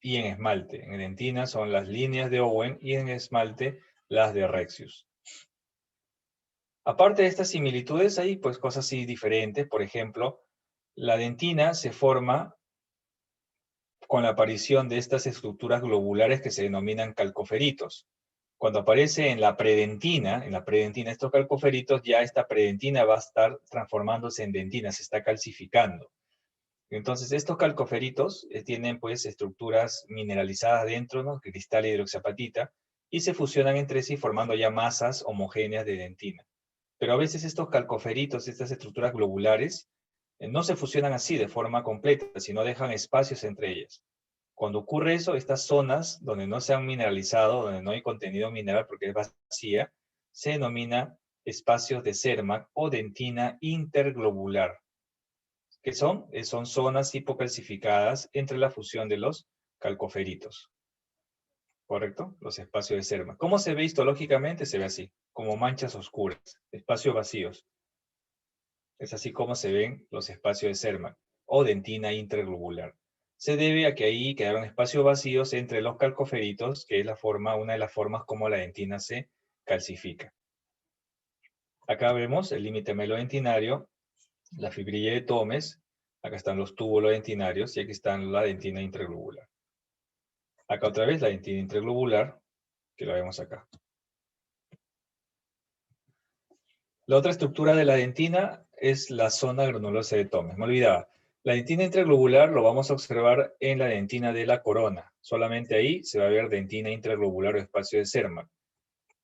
y en esmalte. En dentina son las líneas de Owen y en esmalte las de Rexius. Aparte de estas similitudes, hay pues cosas así diferentes. Por ejemplo, la dentina se forma con la aparición de estas estructuras globulares que se denominan calcoferitos. Cuando aparece en la predentina estos calcoferitos, ya esta predentina va a estar transformándose en dentina, se está calcificando. Entonces, estos calcoferitos tienen pues estructuras mineralizadas dentro, ¿no? Cristal y hidroxiapatita, y se fusionan entre sí formando ya masas homogéneas de dentina. Pero a veces estos calcoferitos, estas estructuras globulares, no se fusionan así de forma completa, sino dejan espacios entre ellas. Cuando ocurre eso, estas zonas donde no se han mineralizado, donde no hay contenido mineral porque es vacía, se denomina espacios de CERMAC o dentina interglobular. ¿Qué son? Son zonas hipocalcificadas entre la fusión de los calcoferitos. ¿Correcto? Los espacios de CERMAC. ¿Cómo se ve histológicamente? Se ve así, como manchas oscuras, espacios vacíos. Es así como se ven los espacios de CERMAC o dentina interglobular. Se debe a que ahí quedaron espacios vacíos entre los calcoferitos, que es una de las formas como la dentina se calcifica. Acá vemos el límite melodentinario, la fibrilla de Thomes, acá están los túbulos dentinarios y aquí están la dentina interglobular. Acá otra vez la dentina interglobular, que la vemos acá. La otra estructura de la dentina es la zona granulosa de Thomes. Me olvidaba. La dentina interglobular lo vamos a observar en la dentina de la corona. Solamente ahí se va a ver dentina interglobular o espacio de CERMAC.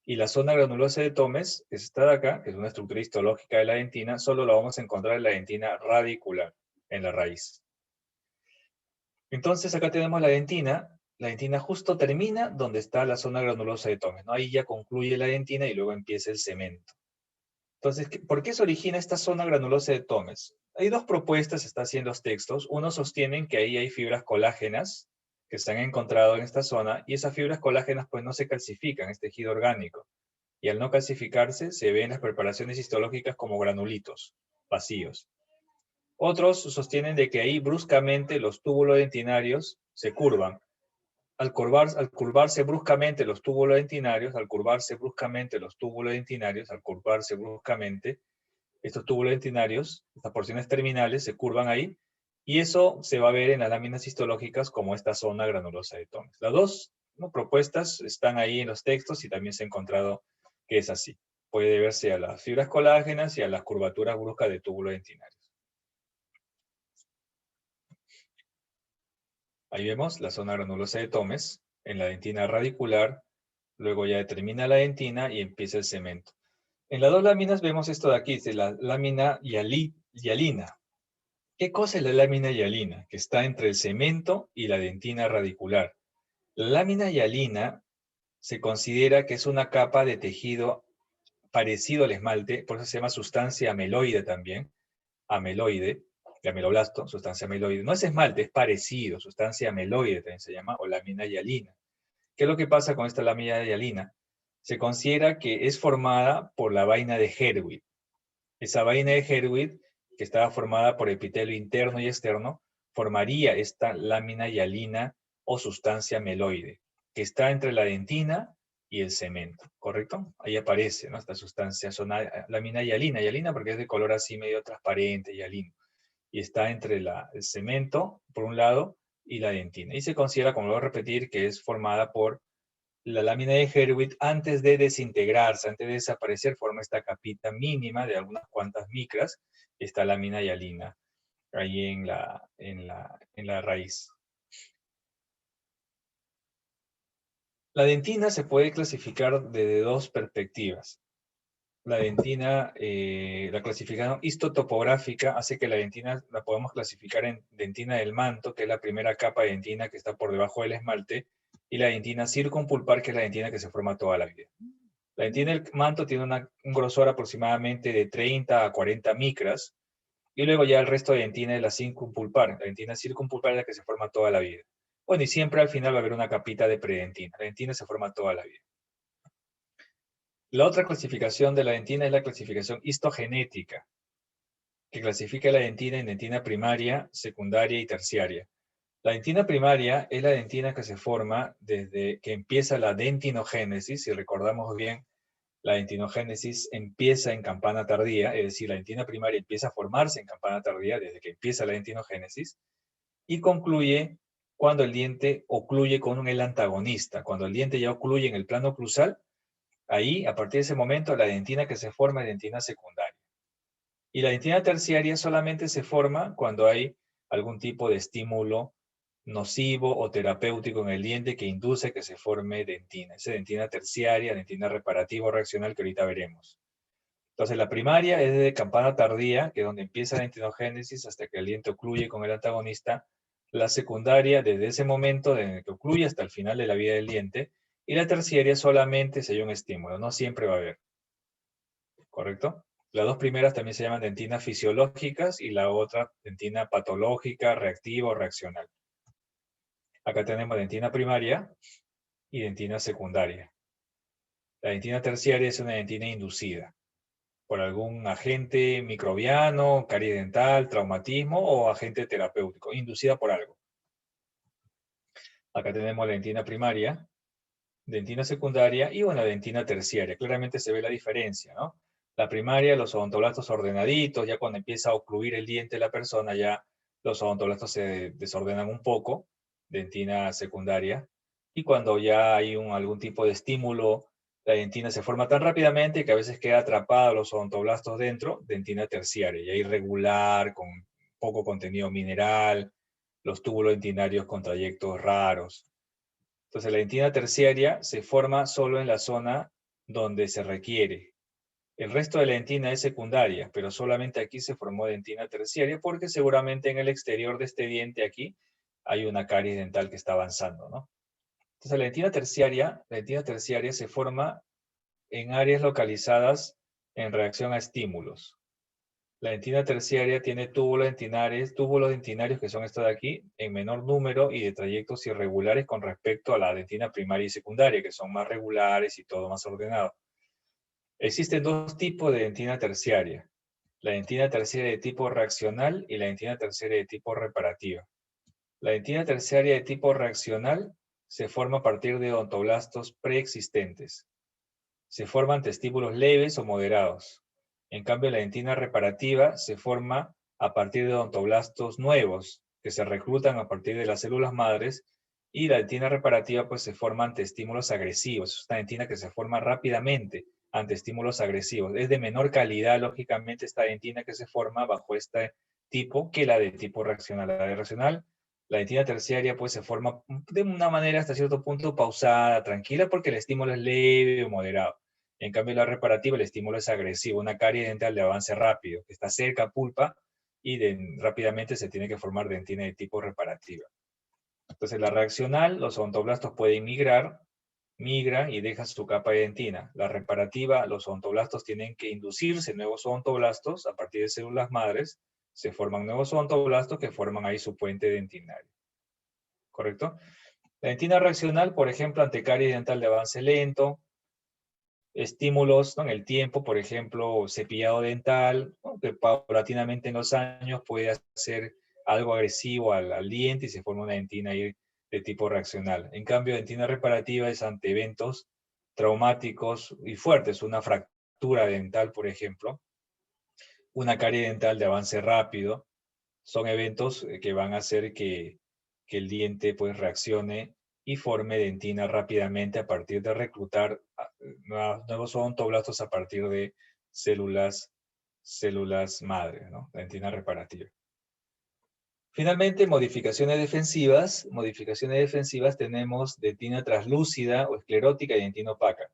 Y la zona granulosa de Thomes, que es esta de acá, que es una estructura histológica de la dentina, solo la vamos a encontrar en la dentina radicular, en la raíz. Entonces acá tenemos la dentina. La dentina justo termina donde está la zona granulosa de Thomes, ¿no? Ahí ya concluye la dentina y luego empieza el cemento. Entonces, ¿por qué se origina esta zona granulosa de Thomes? Hay dos propuestas, está así en los textos. Uno sostienen que ahí hay fibras colágenas que se han encontrado en esta zona y esas fibras colágenas pues no se calcifican, es tejido orgánico. Y al no calcificarse se ven las preparaciones histológicas como granulitos, vacíos. Otros sostienen de que ahí bruscamente los túbulos dentinarios se curvan. Al curvarse bruscamente los túbulos dentinarios, estos túbulos dentinarios, estas porciones terminales se curvan ahí, y eso se va a ver en las láminas histológicas como esta zona granulosa de Thomes. Las dos propuestas están ahí en los textos y también se ha encontrado que es así. Puede verse a las fibras colágenas y a las curvaturas bruscas de túbulos dentinarios. Ahí vemos la zona granulosa de Thomes en la dentina radicular, luego ya termina la dentina y empieza el cemento. En las dos láminas vemos esto de aquí, de la lámina hialina. ¿Qué cosa es la lámina hialina? Que está entre el cemento y la dentina radicular. La lámina hialina se considera que es una capa de tejido parecido al esmalte, por eso se llama sustancia ameloide también, ameloide, de ameloblasto, sustancia ameloide. No es esmalte, es parecido, sustancia ameloide también se llama, o lámina hialina. ¿Qué es lo que pasa con esta lámina hialina? Se considera que es formada por la vaina de Herwig. Esa vaina de Herwig, que estaba formada por epitelio interno y externo, formaría esta lámina hialina o sustancia ameloide, que está entre la dentina y el cemento, ¿correcto? Ahí aparece, ¿no? Esta sustancia, lámina hialina porque es de color así medio transparente, hialino, y está entre el cemento, por un lado, y la dentina. Y se considera, como lo voy a repetir, que es formada por la lámina de Herwig antes de desintegrarse, antes de desaparecer, forma esta capita mínima de algunas cuantas micras, esta lámina hialina, ahí en la raíz. La dentina se puede clasificar desde dos perspectivas. La dentina, la clasificación histotopográfica hace que la dentina la podamos clasificar en dentina del manto, que es la primera capa de dentina que está por debajo del esmalte, y la dentina circumpulpar, que es la dentina que se forma toda la vida. La dentina del manto tiene un grosor aproximadamente de 30 a 40 micras, y luego ya el resto de dentina es la circumpulpar. La dentina circumpulpar es la que se forma toda la vida. Bueno, y siempre al final va a haber una capita de predentina. La dentina se forma toda la vida. La otra clasificación de la dentina es la clasificación histogenética, que clasifica la dentina en dentina primaria, secundaria y terciaria. La dentina primaria es la dentina que se forma desde que empieza la dentinogénesis. Si recordamos bien, la dentinogénesis empieza en campana tardía, es decir, la dentina primaria empieza a formarse en campana tardía desde que empieza la dentinogénesis y concluye cuando el diente ocluye con el antagonista. Cuando el diente ya ocluye en el plano oclusal, ahí, a partir de ese momento, la dentina que se forma es dentina secundaria. Y la dentina terciaria solamente se forma cuando hay algún tipo de estímulo nocivo o terapéutico en el diente que induce que se forme dentina. Esa dentina terciaria, dentina reparativa o reaccional que ahorita veremos. Entonces la primaria es de campana tardía, que es donde empieza la dentinogénesis hasta que el diente ocluye con el antagonista. La secundaria, desde ese momento, desde que ocluye hasta el final de la vida del diente. Y la terciaria solamente si hay un estímulo, no siempre va a haber. ¿Correcto? Las dos primeras también se llaman dentinas fisiológicas y la otra dentina patológica, reactiva o reaccional. Acá tenemos dentina primaria y dentina secundaria. La dentina terciaria es una dentina inducida por algún agente microbiano, caries dental, traumatismo o agente terapéutico, inducida por algo. Acá tenemos la dentina primaria, dentina secundaria y una dentina terciaria. Claramente se ve la diferencia, ¿no? La primaria, los odontoblastos ordenaditos, ya cuando empieza a ocluir el diente de la persona, ya los odontoblastos se desordenan un poco, dentina secundaria, y cuando ya hay algún tipo de estímulo, la dentina se forma tan rápidamente que a veces queda atrapada los odontoblastos dentro, dentina terciaria, ya irregular, con poco contenido mineral, los túbulos dentinarios con trayectos raros. Entonces la dentina terciaria se forma solo en la zona donde se requiere. El resto de la dentina es secundaria, pero solamente aquí se formó dentina terciaria porque seguramente en el exterior de este diente aquí hay una caries dental que está avanzando, ¿no? Entonces la dentina terciaria se forma en áreas localizadas en reacción a estímulos. La dentina terciaria tiene túbulos dentinarios que son estos de aquí, en menor número y de trayectos irregulares con respecto a la dentina primaria y secundaria, que son más regulares y todo más ordenado. Existen dos tipos de dentina terciaria. La dentina terciaria de tipo reaccional y la dentina terciaria de tipo reparativa. La dentina terciaria de tipo reaccional se forma a partir de odontoblastos preexistentes. Se forman testículos leves o moderados. En cambio, la dentina reparativa se forma a partir de odontoblastos nuevos, que se reclutan a partir de las células madres, y la dentina reparativa pues se forma ante estímulos agresivos. Es una dentina que se forma rápidamente ante estímulos agresivos. Es de menor calidad, lógicamente, esta dentina que se forma bajo este tipo que la de tipo reaccional. La de reaccional, la dentina terciaria pues se forma de una manera hasta cierto punto pausada, tranquila, porque el estímulo es leve o moderado. En cambio, la reparativa, el estímulo es agresivo, una carie dental de avance rápido, que está cerca a pulpa y rápidamente se tiene que formar dentina de tipo reparativa. Entonces, la reaccional, los odontoblastos pueden migra y deja su capa de dentina. La reparativa, los odontoblastos tienen que inducirse nuevos odontoblastos a partir de células madres, se forman nuevos odontoblastos que forman ahí su puente dentinario. ¿Correcto? La dentina reaccional, por ejemplo, ante caries dental de avance lento, estímulos, ¿no?, en el tiempo, por ejemplo, cepillado dental, ¿no?, que paulatinamente en los años puede hacer algo agresivo al diente y se forma una dentina ahí de tipo reaccional. En cambio, dentina reparativa es ante eventos traumáticos y fuertes, una fractura dental, por ejemplo, una carie dental de avance rápido, son eventos que van a hacer que el diente pues reaccione y forme dentina rápidamente a partir de reclutar nuevos odontoblastos a partir de células madre, ¿no? Dentina reparativa. Finalmente, modificaciones defensivas. Modificaciones defensivas tenemos dentina translúcida o esclerótica y dentina opaca.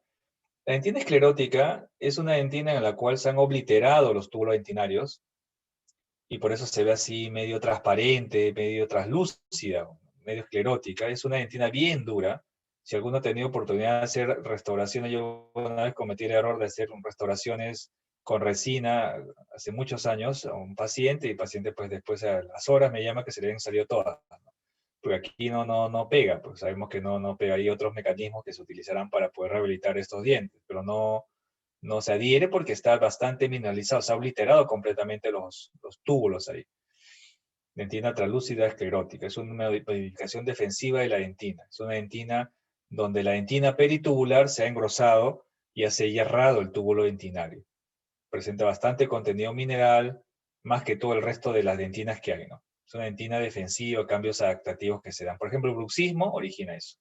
La dentina esclerótica es una dentina en la cual se han obliterado los túbulos dentinarios y por eso se ve así medio transparente, medio translúcida, medio esclerótica. Es una dentina bien dura. Si alguno ha tenido oportunidad de hacer restauraciones, yo una vez cometí el error de hacer restauraciones con resina hace muchos años a un paciente, y el paciente pues después a las horas me llama que se le habían salido todas, ¿no? Porque aquí no pega, pues sabemos que no pega. Hay otros mecanismos que se utilizarán para poder rehabilitar estos dientes, pero no se adhiere porque está bastante mineralizado, se ha obliterado completamente los túbulos ahí. Dentina translúcida esclerótica, es una modificación defensiva de la dentina. Es una dentina donde la dentina peritubular se ha engrosado y ha cerrado el túbulo dentinario. Presenta bastante contenido mineral, más que todo el resto de las dentinas que hay, ¿no? Es una dentina defensiva, cambios adaptativos que se dan. Por ejemplo, el bruxismo origina eso.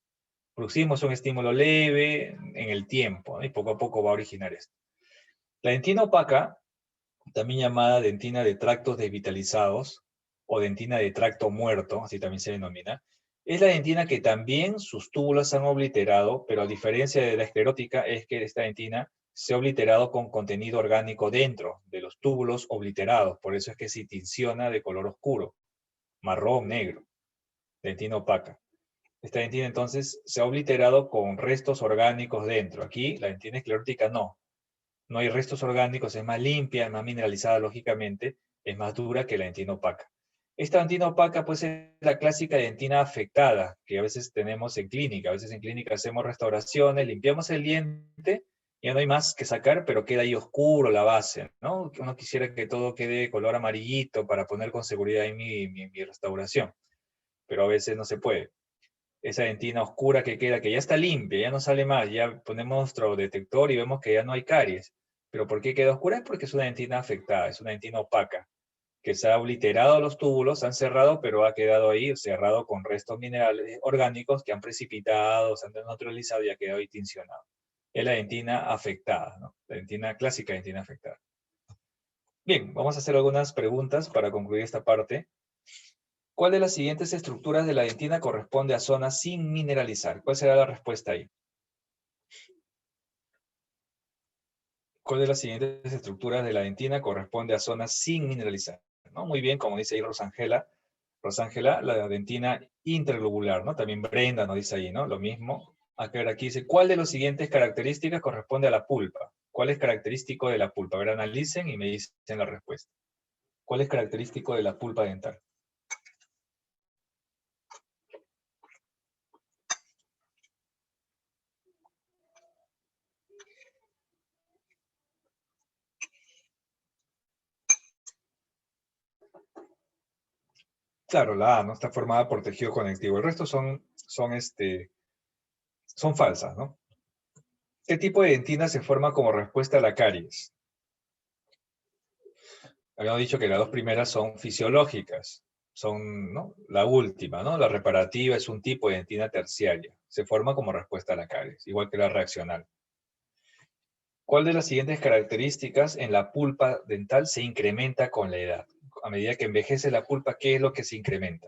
Bruxismo es un estímulo leve en el tiempo, ¿no? Y poco a poco va a originar esto. La dentina opaca, también llamada dentina de tractos desvitalizados o dentina de tracto muerto, así también se denomina, Es la dentina que también sus túbulos se han obliterado, pero a diferencia de la esclerótica es que esta dentina se ha obliterado con contenido orgánico dentro de los túbulos obliterados. Por eso es que se tinciona de color oscuro, marrón, negro, dentina opaca. Esta dentina entonces se ha obliterado con restos orgánicos dentro. Aquí la dentina esclerótica no. No hay restos orgánicos, es más limpia, es más mineralizada lógicamente, es más dura que la dentina opaca. Esta dentina opaca pues es la clásica dentina afectada que a veces tenemos en clínica. A veces en clínica hacemos restauraciones, limpiamos el diente, ya no hay más que sacar, pero queda ahí oscuro la base, ¿no? Uno quisiera que todo quede color amarillito para poner con seguridad en mi restauración, pero a veces no se puede. Esa dentina oscura que queda, que ya está limpia, ya no sale más, ya ponemos nuestro detector y vemos que ya no hay caries. ¿Pero por qué queda oscura? Es porque es una dentina afectada, es una dentina opaca, que se ha obliterado los túbulos, se han cerrado, pero ha quedado ahí cerrado con restos minerales orgánicos que han precipitado, se han neutralizado y ha quedado ahí tincionado. Es la dentina afectada, ¿no? La dentina clásica, dentina afectada. Bien, vamos a hacer algunas preguntas para concluir esta parte. ¿Cuál de las siguientes estructuras de la dentina corresponde a zonas sin mineralizar? ¿Cuál será la respuesta ahí? ¿Cuál de las siguientes estructuras de la dentina corresponde a zonas sin mineralizar? ¿No? Muy bien, como dice ahí Rosángela. Rosángela, la dentina interglobular, ¿no? También Brenda nos dice ahí, ¿no? Lo mismo. Aquí dice, ¿cuál de las siguientes características corresponde a la pulpa? ¿Cuál es característico de la pulpa? A ver, analicen y me dicen la respuesta. ¿Cuál es característico de la pulpa dental? Claro, la A no está formada por tejido conectivo. El resto son falsas, ¿no? ¿Qué tipo de dentina se forma como respuesta a la caries? Habíamos dicho que las dos primeras son fisiológicas, son, ¿no? La última, ¿no? La reparativa es un tipo de dentina terciaria. Se forma como respuesta a la caries, igual que la reaccional. ¿Cuál de las siguientes características en la pulpa dental se incrementa con la edad? A medida que envejece la pulpa, ¿qué es lo que se incrementa?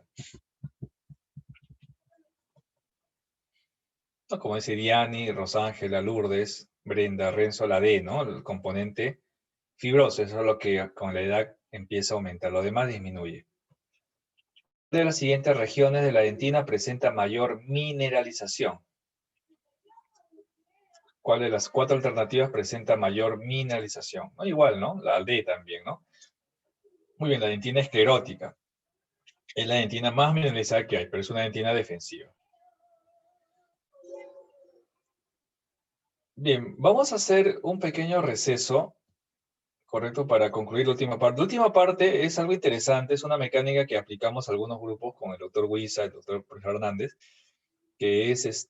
¿No? Como dice Diani, Rosángela, Lourdes, Brenda, Renzo, la D, ¿no? El componente fibroso, eso es lo que con la edad empieza a aumentar, lo demás disminuye. ¿Cuál de las siguientes regiones de la dentina presenta mayor mineralización? ¿Cuál de las 4 alternativas presenta mayor mineralización? No, igual, ¿no? La D también, ¿no? Muy bien, la dentina esclerótica. Es la dentina más mineralizada que hay, pero es una dentina defensiva. Bien, vamos a hacer un pequeño receso, correcto, para concluir la última parte. La última parte es algo interesante, es una mecánica que aplicamos a algunos grupos con el doctor Huiza, el doctor Hernández, que es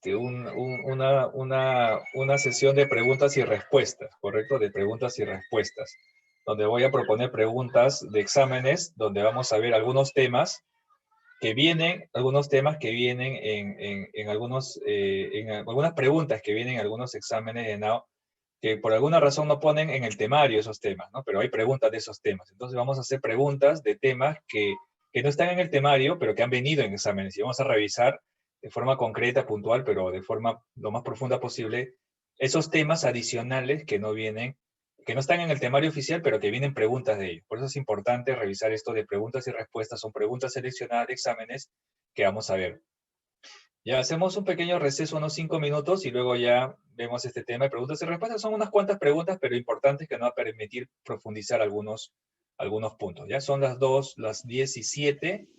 una sesión de preguntas y respuestas, ¿correcto? De preguntas y respuestas, donde voy a proponer preguntas de exámenes, donde vamos a ver algunos temas en algunas preguntas que vienen en algunos exámenes de NAO, que por alguna razón no ponen en el temario esos temas, ¿no? Pero hay preguntas de esos temas. Entonces vamos a hacer preguntas de temas que no están en el temario, pero que han venido en exámenes. Y vamos a revisar de forma concreta, puntual, pero de forma lo más profunda posible, esos temas adicionales que no vienen, que no están en el temario oficial, pero que vienen preguntas de ellos. Por eso es importante revisar esto de preguntas y respuestas. Son preguntas seleccionadas de exámenes que vamos a ver. Ya hacemos un pequeño receso, unos 5 minutos, y luego ya vemos este tema de preguntas y respuestas. Son unas cuantas preguntas, pero importantes que nos va a permitir profundizar algunos puntos. Ya son las 10:07.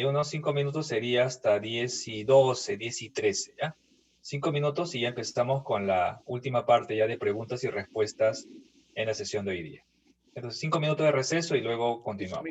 Unos 5 minutos sería hasta 10:12, 10:13, ¿ya? 5 minutos y ya empezamos con la última parte ya de preguntas y respuestas en la sesión de hoy día. Entonces, 5 minutos de receso y luego continuamos.